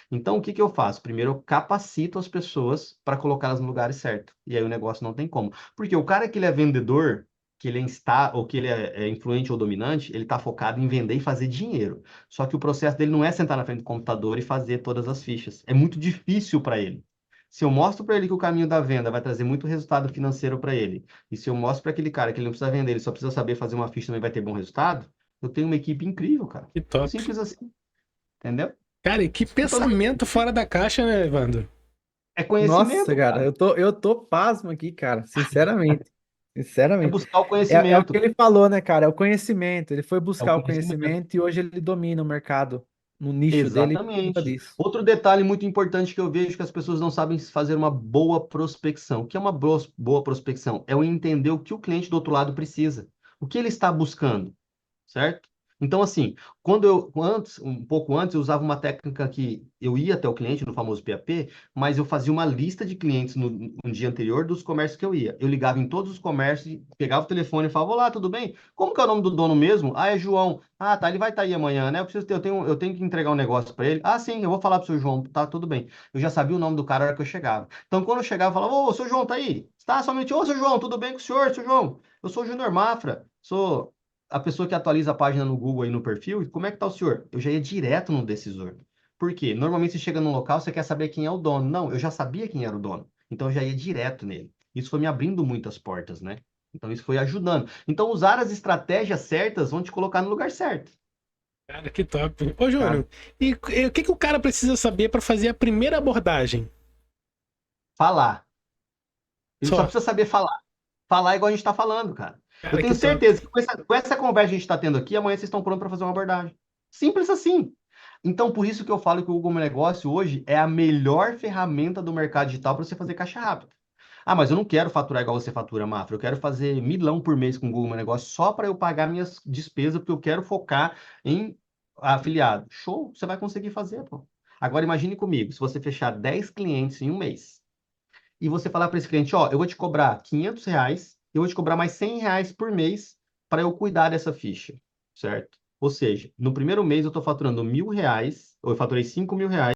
C: Então, o que que eu faço? Primeiro, eu capacito as pessoas para colocá-las no lugar certo. E aí o negócio não tem como. Porque o cara que ele é vendedor, que ele ou que ele é influente ou dominante, ele está focado em vender e fazer dinheiro. Só que o processo dele não é sentar na frente do computador e fazer todas as fichas. É muito difícil para ele. Se eu mostro para ele que o caminho da venda vai trazer muito resultado financeiro para ele, e se eu mostro para aquele cara que ele não precisa vender, ele só precisa saber fazer uma ficha e também vai ter bom resultado, eu tenho uma equipe incrível, cara.
A: Que top.
C: Simples assim, entendeu?
A: Cara, e que
C: Então,
A: pensamento fora da caixa, né, Evandro?
C: é
B: Nossa,
C: conhecimento,
B: cara,
C: cara.
B: eu tô pasmo aqui, cara, sinceramente.
C: É
B: Sinceramente.
C: buscar o
B: É o que
C: conhecimento.
B: ele falou, né, cara? É o conhecimento. Ele foi
C: É o
B: buscar o
C: conhecimento.
B: conhecimento e hoje ele domina o mercado no nicho dele por conta
C: Exatamente.
B: disso.
C: Outro detalhe muito importante que eu vejo que as pessoas não sabem fazer uma boa prospecção. O que é uma boa prospecção? É o entender o que o cliente do outro lado precisa, o que ele está buscando, certo? Então, assim, um pouco antes, eu usava uma técnica que eu ia até o cliente, no famoso PAP, mas eu fazia uma lista de clientes no dia anterior dos comércios que eu ia. Eu ligava em todos os comércios, pegava o telefone e falava: Olá, tudo bem? Como que é o nome do dono mesmo? Ah, é João. Ah, tá, ele vai estar aí amanhã, né? Eu tenho que entregar um negócio para ele. Ah, sim, eu vou falar pro seu João. Tá, tudo bem. Eu já sabia o nome do cara na hora que eu chegava. Então, quando eu chegava, eu falava: Ô, seu João, tá aí? Tá, somente, ô, seu João, tudo bem com o senhor, seu João? Eu sou o Júnior Mafra, sou a pessoa que atualiza a página no Google aí no perfil, e como é que tá o senhor? Eu já ia direto no decisor. Por quê? Normalmente você chega num local, você quer saber quem é o dono. Não, eu já sabia quem era o dono. Então eu já ia direto nele. Isso foi me abrindo muitas portas, né? Então isso foi ajudando. Então usar as estratégias certas vão te colocar no lugar certo,
A: Cara, que top. Ô,
C: tá?
A: Júnior, e o que que o cara precisa saber para fazer a primeira abordagem?
C: Falar. Ele só
A: Só.
C: precisa saber falar. Falar igual a gente está falando, cara. Eu
A: Cara,
C: tenho
A: que top.
C: certeza que com essa conversa que a gente está tendo aqui, amanhã vocês estão prontos para fazer uma abordagem. Simples assim. Então, por isso que eu falo que o Google Meu Negócio hoje é a melhor ferramenta do mercado digital para você fazer caixa rápida. Ah, mas eu não quero faturar igual você fatura, Mafra. Eu quero fazer milão por mês com o Google Meu Negócio só para eu pagar minhas despesas, porque eu quero focar em afiliado. Show, você vai conseguir fazer, pô. Agora imagine comigo, se você fechar 10 clientes em um mês e você falar para esse cliente, ó, eu vou te cobrar R$ 500, eu vou te cobrar mais R$ 100 por mês para eu cuidar dessa ficha, certo? Ou seja, no primeiro mês eu estou faturando R$ 1.000, ou eu faturei R$ 5.000,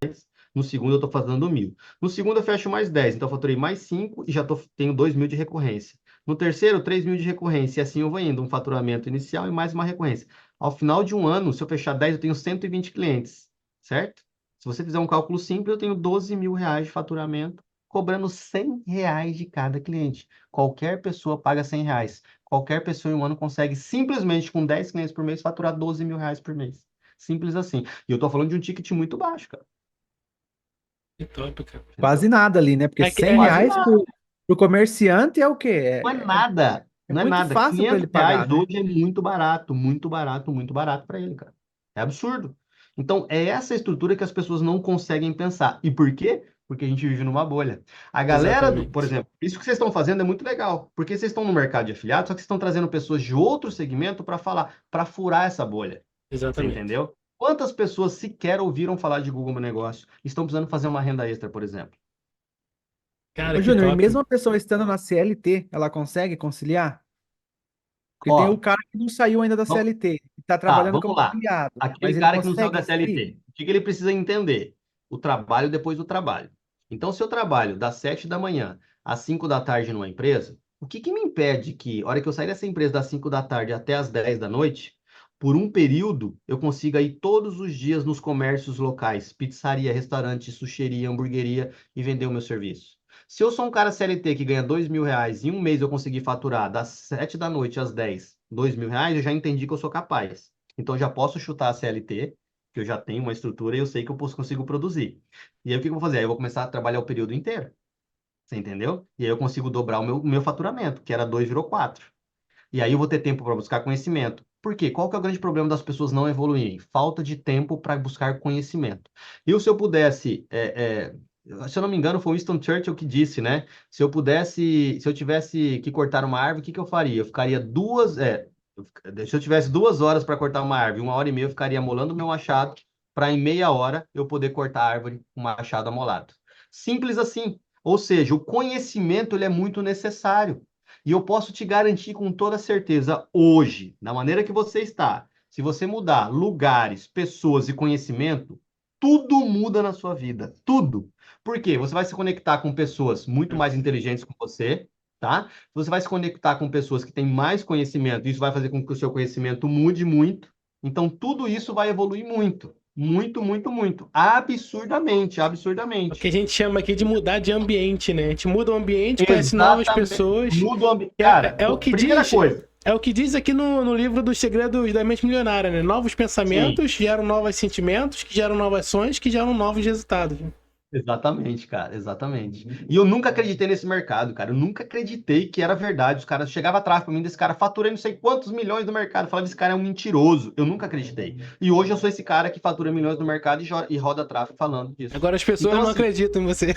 C: no segundo eu estou faturando 1.000. No segundo eu fecho mais 10, então eu faturei mais 5 e já tenho 2.000 de recorrência. No terceiro, 3.000 de recorrência, e assim eu vou indo, um faturamento inicial e mais uma recorrência. Ao final de um ano, se eu fechar 10, eu tenho 120 clientes, certo? Se você fizer um cálculo simples, eu tenho R$ 12.000 de faturamento cobrando R$ 100 de cada cliente. Qualquer pessoa paga R$ 100. Qualquer pessoa em um ano consegue simplesmente, com 10 clientes por mês, faturar R$ 12.000 por mês. Simples assim. E eu tô falando de um ticket muito baixo, cara.
A: Que top, cara.
B: Quase
C: Entendeu?
B: nada ali, né? Porque
A: É, que-
B: 100
A: é,
C: Quase
B: reais
C: nada.
B: pro comerciante é o quê?
C: Não é nada.
B: É
C: Não é
B: muito
C: nada.
B: fácil para ele
C: R$ 500
B: pagar, né?
C: hoje é muito barato, muito barato, muito barato para ele, cara. É absurdo. Então, é essa estrutura que as pessoas não conseguem pensar. E por quê? Porque a gente vive numa bolha. A galera por
A: exatamente.
C: exemplo, isso que vocês estão fazendo é muito legal, porque vocês estão no mercado de afiliados, só que vocês estão trazendo pessoas de outro segmento para falar, para furar essa bolha. Você
A: Exatamente.
C: entendeu? Quantas pessoas sequer ouviram falar de Google Meu Negócio e estão precisando fazer uma renda extra, por exemplo?
A: Cara,
B: Ô,
A: que
B: Júnior, e
A: top.
B: mesmo a pessoa estando na CLT, ela consegue conciliar? Porque tem o
C: Ó,
B: cara que não saiu ainda da
C: vamos,
B: CLT, que está
C: tá,
B: trabalhando
C: vamos
B: como
C: lá.
B: afiliado,
C: Aquele
B: mas ele
C: cara que não saiu
B: consegue
C: da
B: inserir?
C: CLT, o que que ele precisa entender? O trabalho depois do trabalho. Então, se eu trabalho das 7 da manhã às 5 da tarde numa empresa, o que que me impede que, a hora que eu sair dessa empresa das 5 da tarde até as 10 da noite, por um período, eu consiga ir todos os dias nos comércios locais, pizzaria, restaurante, sushiria, hamburgueria e vender o meu serviço? Se eu sou um cara CLT que ganha R$ 2.000 e em um mês eu conseguir faturar das 7 da noite às 10, R$ 2.000, eu já entendi que eu sou capaz. Então, eu já posso chutar a CLT, que eu já tenho uma estrutura e eu sei que consigo produzir. E aí, o que eu vou fazer? Aí eu vou começar a trabalhar o período inteiro. Você entendeu? E aí eu consigo dobrar o meu faturamento, que era 2, virou 4. E aí eu vou ter tempo para buscar conhecimento. Por quê? Qual que é o grande problema das pessoas não evoluírem? Falta de tempo para buscar conhecimento. E se eu pudesse, se eu não me engano, foi Winston Churchill que disse, né? Se eu tivesse que cortar uma árvore, o que que eu faria? Eu ficaria se eu tivesse 2 horas para cortar uma árvore, 1 hora e meia, eu ficaria amolando o meu machado para em meia hora eu poder cortar a árvore com o machado amolado. Simples assim. Ou seja, o conhecimento ele é muito necessário. E eu posso te garantir com toda certeza, hoje, da maneira que você está, se você mudar lugares, pessoas e conhecimento, tudo muda na sua vida. Tudo. Por quê? Você vai se conectar com pessoas muito mais inteligentes que você, tá? Você vai se conectar com pessoas que têm mais conhecimento, isso vai fazer com que o seu conhecimento mude muito. Então, tudo isso vai evoluir muito, muito, muito, muito, absurdamente,
A: O que
C: absurdamente.
A: a gente chama aqui de mudar de ambiente, né? A gente muda o ambiente, conhece novas
C: Exatamente.
A: pessoas.
C: Muda o ambiente.
A: É,
C: Cara,
A: é o que
C: primeira
A: diz.
C: coisa.
A: É o que diz aqui no livro dos Segredos da Mente Milionária, né? Novos
C: Sim.
A: pensamentos geram novos sentimentos, que geram novas ações, que geram novos resultados.
C: Exatamente, cara, exatamente. E eu nunca acreditei nesse mercado, cara. Eu nunca acreditei que era verdade. Os caras chegavam atrás pra mim desse cara, faturei não sei quantos milhões no mercado. Eu falava, esse cara é um mentiroso. Eu nunca acreditei. E hoje eu sou esse cara que fatura milhões no mercado e roda tráfego falando disso.
A: Agora as pessoas
C: Então,
A: não
C: assim,
A: acreditam em você.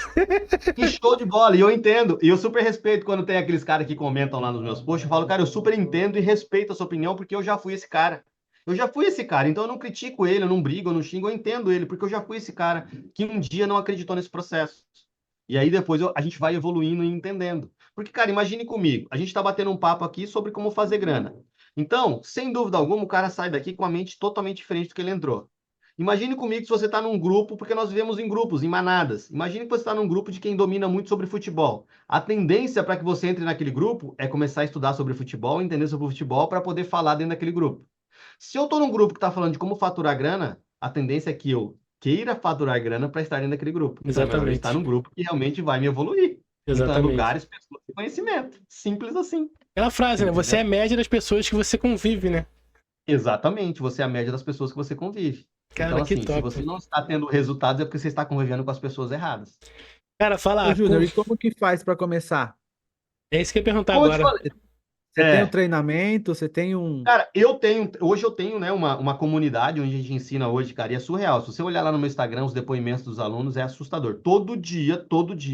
C: que show de bola. E eu entendo. E eu super respeito quando tem aqueles caras que comentam lá nos meus posts. Eu falo, cara, eu super entendo e respeito a sua opinião, porque eu já fui esse cara. Eu já fui esse cara, então eu não critico ele, eu não brigo, eu não xingo, eu entendo ele, porque eu já fui esse cara que um dia não acreditou nesse processo. E aí depois a gente vai evoluindo e entendendo. Porque, cara, imagine comigo, a gente está batendo um papo aqui sobre como fazer grana. Então, sem dúvida alguma, o cara sai daqui com a mente totalmente diferente do que ele entrou. Imagine comigo se você está num grupo, porque nós vivemos em grupos, em manadas. Imagine que você está num grupo de quem domina muito sobre futebol. A tendência para que você entre naquele grupo é começar a estudar sobre futebol, entender sobre futebol, para poder falar dentro daquele grupo. Se eu estou num grupo que está falando de como faturar grana, a tendência é que eu queira faturar grana para estar dentro daquele grupo. Então é melhor eu estar
A: Exatamente.
C: num grupo que realmente vai me evoluir. Então é
A: Exatamente.
C: lugares, pessoas e conhecimento. Simples assim.
A: Aquela frase, né? Você
C: Entendeu?
A: é a média das pessoas que você convive, né?
C: Exatamente. Você é a média das pessoas que você convive. Então,
A: Cara, que
C: assim, se
A: top.
C: você não está tendo resultados, é porque você está convivendo com as pessoas erradas.
A: Cara,
B: Ô,
A: fala.
B: Júnior, e como que faz para começar?
A: É isso que eu ia perguntar
C: Como eu te
A: agora.
C: falei,
B: Você tem um
C: é,
B: treinamento, você tem um.
C: cara, hoje eu tenho, né, uma comunidade onde a gente ensina hoje, cara, e é surreal. Se você olhar lá no meu Instagram, os depoimentos dos alunos, é assustador. Todo dia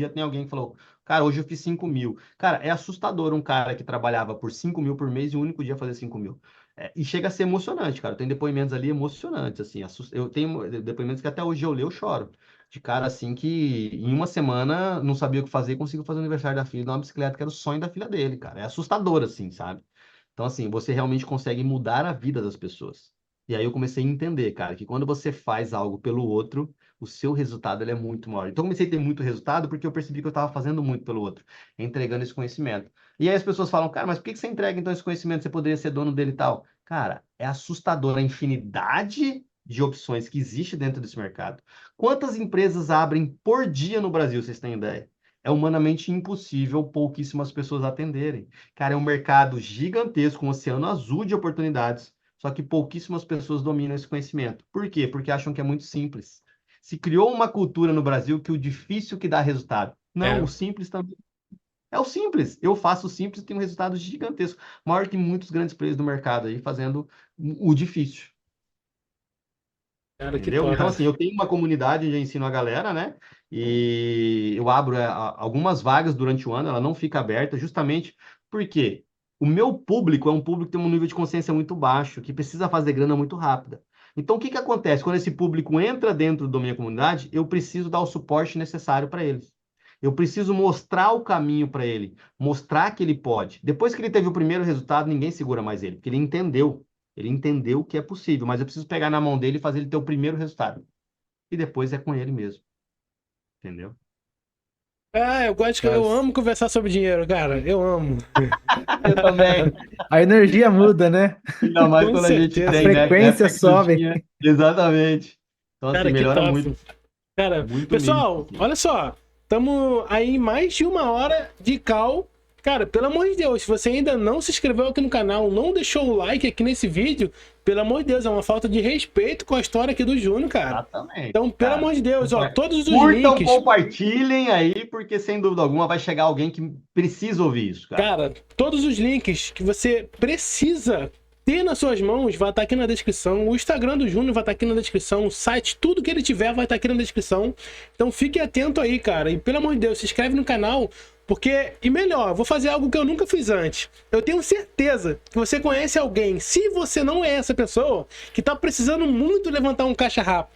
C: tem alguém que falou, cara, hoje eu fiz 5 mil. Cara, é assustador um cara que trabalhava por 5 mil por mês e o único dia fazer 5 mil. E chega a ser emocionante, cara. Tem depoimentos ali emocionantes, assim. Eu tenho depoimentos que até hoje eu leio, eu choro. De cara, assim, que em uma semana não sabia o que fazer e conseguiu fazer o aniversário da filha numa bicicleta que era o sonho da filha dele, cara. É assustador, assim, sabe? Então, assim, você realmente consegue mudar a vida das pessoas. E aí eu comecei a entender, cara, que quando você faz algo pelo outro, o seu resultado ele é muito maior. Então, eu comecei a ter muito resultado porque eu percebi que eu estava fazendo muito pelo outro, entregando esse conhecimento. E aí as pessoas falam, cara, mas por que você entrega então esse conhecimento? Você poderia ser dono dele e tal. Cara, é assustador a infinidade de opções que existe dentro desse mercado. Quantas empresas abrem por dia no Brasil, vocês têm ideia? É humanamente impossível pouquíssimas pessoas atenderem. Cara, é um mercado gigantesco, um oceano azul de oportunidades, só que pouquíssimas pessoas dominam esse conhecimento. Por quê? Porque acham que é muito simples. Se criou uma cultura no Brasil que o difícil que dá resultado. Não,
A: É.
C: o simples também. É o simples. Eu faço o simples e tenho um resultado gigantesco, maior que muitos grandes players do mercado aí fazendo o difícil.
A: Cara, que
C: Entendeu?
A: top.
C: Então, assim, eu tenho uma comunidade onde eu ensino a galera, né? E eu abro algumas vagas durante o ano, ela não fica aberta, justamente porque o meu público é um público que tem um nível de consciência muito baixo, que precisa fazer grana muito rápida. Então, o que que acontece? Quando esse público entra dentro da minha comunidade, eu preciso dar o suporte necessário para eles. Eu preciso mostrar o caminho para ele, mostrar que ele pode. Depois que ele teve o primeiro resultado, ninguém segura mais ele, porque ele entendeu. Ele entendeu que é possível, mas eu preciso pegar na mão dele e fazer ele ter o primeiro resultado. E depois é com ele mesmo. Entendeu?
A: Ah, eu gosto que eu amo conversar sobre dinheiro, cara. Eu amo.
C: Eu também.
B: A energia muda, né?
C: Ainda mais
A: Com
C: quando a gente
B: A
A: certeza.
C: tem, né?
B: frequência
C: Época que não
B: sobe.
C: tinha. Exatamente. Então, assim,
A: Cara, que
C: melhora muito,
A: top. Cara,
C: muito mesmo.
A: pessoal,
C: Assim.
A: olha só. Estamos aí em mais de 1 hora de call. Cara, pelo amor de Deus, se você ainda não se inscreveu aqui no canal, não deixou o like aqui nesse vídeo, pelo amor de Deus, é uma falta de respeito com a história aqui do Júnior, cara.
C: Exatamente,
A: Então, pelo
C: cara.
A: amor de Deus, ó, todos os
C: Curtam,
A: links,
C: compartilhem aí, porque sem dúvida alguma vai chegar alguém que precisa ouvir isso, cara.
A: cara, todos os links que você precisa ter nas suas mãos vai estar aqui na descrição. O Instagram do Júnior vai estar aqui na descrição. O site, tudo que ele tiver vai estar aqui na descrição. Então fique atento aí, cara. E pelo amor de Deus, se inscreve no canal. Porque, e melhor, vou fazer algo que eu nunca fiz antes. Eu tenho certeza que você conhece alguém, se você não é essa pessoa, que tá precisando muito levantar um caixa rápido.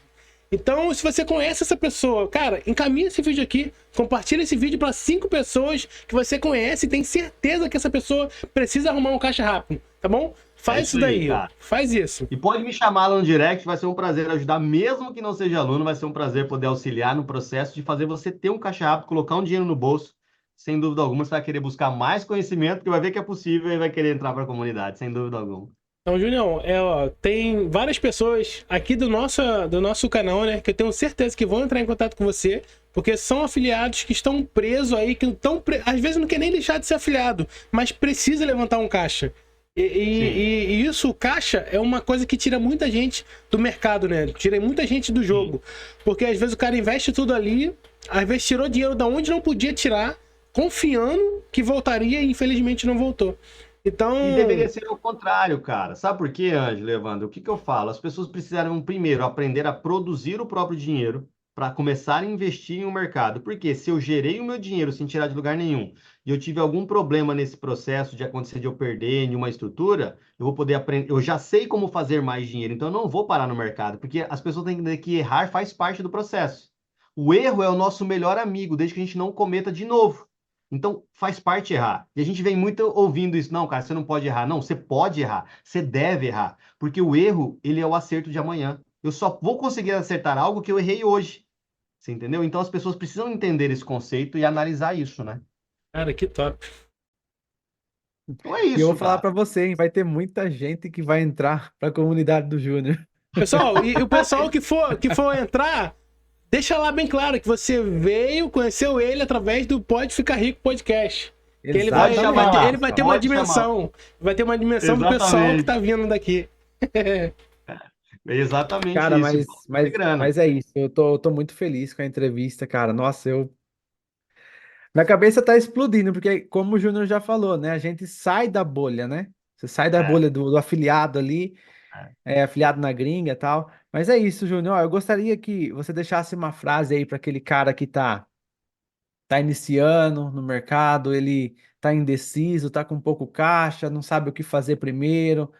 A: Então, se você conhece essa pessoa, cara, encaminha esse vídeo aqui, compartilha esse vídeo para 5 pessoas que você conhece e tem certeza que essa pessoa precisa arrumar um caixa rápido, tá bom? Faz isso
C: isso aí,
A: daí,
C: cara.
A: faz isso.
C: E pode me chamar lá no direct, vai ser um prazer ajudar, mesmo que não seja aluno, vai ser um prazer poder auxiliar no processo de fazer você ter um caixa rápido, colocar um dinheiro no bolso, sem dúvida alguma você vai querer buscar mais conhecimento, porque vai ver que é possível e vai querer entrar para a comunidade, sem dúvida alguma.
A: Então, Junião, ó, tem várias pessoas aqui do nosso canal, né, que eu tenho certeza que vão entrar em contato com você, porque são afiliados que estão presos aí, que estão, às vezes não quer nem deixar de ser afiliado, mas precisa levantar um caixa. E isso, o caixa, é uma coisa que tira muita gente do mercado, né? Tira muita gente do jogo. Porque às vezes o cara investe tudo ali, às vezes tirou dinheiro da onde não podia tirar, confiando que voltaria e infelizmente não voltou. Então...
C: E deveria ser o contrário, cara. Sabe por quê, Ângelo, Evandro? O que eu falo? As pessoas precisaram primeiro aprender a produzir o próprio dinheiro para começar a investir em um mercado. Porque se eu gerei o meu dinheiro sem tirar de lugar nenhum e eu tive algum problema nesse processo de acontecer de eu perder em uma estrutura, eu vou poder aprender. Eu já sei como fazer mais dinheiro, então eu não vou parar no mercado, porque as pessoas têm que entender que errar faz parte do processo. O erro é o nosso melhor amigo, desde que a gente não cometa de novo. Então, faz parte errar. E a gente vem muito ouvindo isso. Não, cara, você não pode errar. Não, você pode errar. Você deve errar. Porque o erro, ele é o acerto de amanhã. Eu só vou conseguir acertar algo que eu errei hoje. Você entendeu? Então, as pessoas precisam entender esse conceito e analisar isso, né?
A: Cara, que top.
C: Então é
B: E eu
C: isso,
B: vou falar
C: cara.
B: para você, hein, vai ter muita gente que vai entrar para a comunidade do Júnior.
A: Pessoal, e o pessoal que for entrar, deixa lá bem claro que você veio, conheceu ele através do Pode Ficar Rico Podcast. Que ele vai ter uma
C: pode
A: dimensão. Vai ter uma dimensão do pessoal que tá vindo daqui.
C: Exatamente
B: Cara,
C: isso.
B: mas é isso. Eu tô muito feliz com a entrevista, cara. Nossa, minha cabeça tá explodindo, porque como o Júnior já falou, né? A gente sai da bolha, né? Você sai da
C: É,
B: bolha do afiliado ali,
C: é.
B: afiliado na gringa e tal. Mas é isso, Júnior. Ó, eu gostaria que você deixasse uma frase aí para aquele cara que tá iniciando no mercado, ele tá indeciso, tá com pouco caixa, não sabe o que fazer primeiro.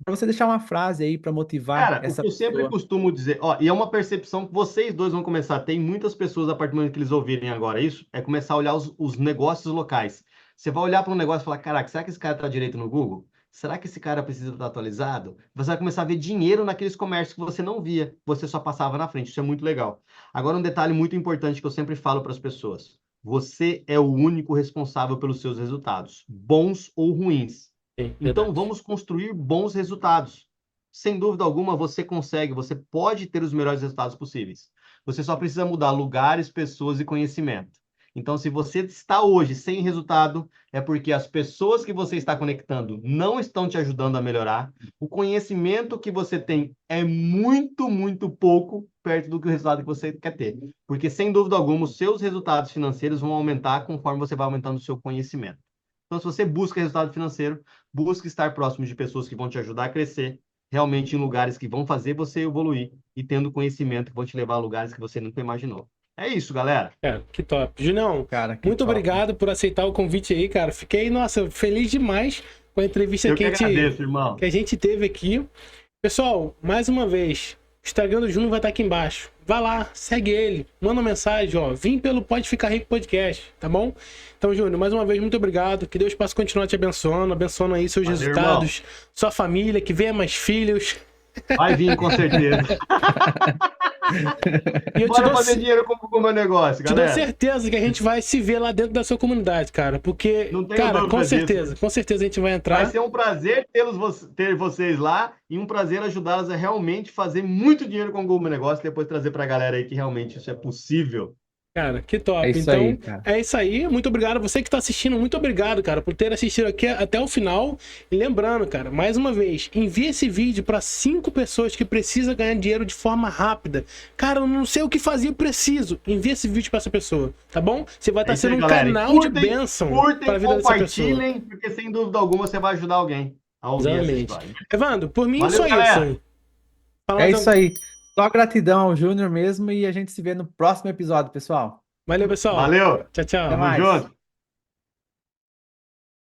B: Para você deixar uma frase aí para motivar
C: Cara, o
B: essa
C: que eu sempre
B: pessoa.
C: costumo dizer, ó, e é uma percepção que vocês dois vão começar a ter, e muitas pessoas, a partir do momento que eles ouvirem agora isso, é começar a olhar os negócios locais. Você vai olhar para um negócio e falar, caraca, será que esse cara está direito no Google? Será que esse cara precisa estar atualizado? Você vai começar a ver dinheiro naqueles comércios que você não via, você só passava na frente. Isso é muito legal. Agora, um detalhe muito importante que eu sempre falo para as pessoas. Você é o único responsável pelos seus resultados, bons ou ruins.
A: Sim,
C: Então,
A: verdade.
C: vamos construir bons resultados. Sem dúvida alguma, você consegue, você pode ter os melhores resultados possíveis. Você só precisa mudar lugares, pessoas e conhecimento. Então, se você está hoje sem resultado, é porque as pessoas que você está conectando não estão te ajudando a melhorar. O conhecimento que você tem é muito, muito pouco perto do que o resultado que você quer ter. Porque, sem dúvida alguma, os seus resultados financeiros vão aumentar conforme você vai aumentando o seu conhecimento. Então, se você busca resultado financeiro, busque estar próximo de pessoas que vão te ajudar a crescer, realmente em lugares que vão fazer você evoluir e tendo conhecimento que vão te levar a lugares que você nunca imaginou. É isso, galera.
A: Que top. Junião,
B: Cara, que
A: muito
B: top.
A: obrigado por aceitar o convite aí, cara. Fiquei, nossa, feliz demais com a entrevista
C: Eu que agradeço, irmão.
A: que a gente teve aqui. Pessoal, mais uma vez, o Instagram do Júnior vai estar aqui embaixo. Vai lá, segue ele, manda uma mensagem, ó. Vim pelo Pode Ficar Rico Podcast, tá bom? Então, Júnior, mais uma vez, muito obrigado. Que Deus possa continuar te abençoando aí seus resultados, sua família, que venha mais filhos.
C: Vai vir, com certeza.
A: E eu
C: Bora fazer dinheiro com o meu negócio,
A: te dou
C: galera.
A: certeza que a gente vai se ver lá dentro da sua comunidade, cara. Porque,
C: Não tenho
A: cara,
C: dúvida disso.
A: com certeza a gente vai
C: Vai
A: entrar.
C: ser um prazer ter vocês lá e um prazer ajudá-los a realmente fazer muito dinheiro com o Google Negócio e depois trazer para a galera aí que realmente isso é possível.
A: Cara, que top.
B: É isso
A: Então,
B: aí, cara.
A: é isso aí. Muito obrigado. Você que está assistindo, muito obrigado, cara, por ter assistido aqui até o final. E lembrando, cara, mais uma vez, envie esse vídeo para 5 pessoas que precisam ganhar dinheiro de forma rápida. Cara, eu não sei o que fazer, eu preciso. Envie esse vídeo para essa pessoa, tá bom? Você vai estar sendo um canal de bênção para a vida dessa pessoa.
C: Compartilhem, porque sem dúvida alguma você vai ajudar alguém a ouvir essa
A: Exatamente.
C: história.
A: Evandro, por mim,
C: Valeu,
A: só
C: galera.
A: isso. Fala
B: É
A: mais
B: isso aí. Só gratidão ao Júnior mesmo e a gente se vê no próximo episódio, pessoal.
A: Valeu, pessoal.
C: Valeu.
A: Tchau, tchau.
B: Até
C: Tamo
B: mais.
C: junto.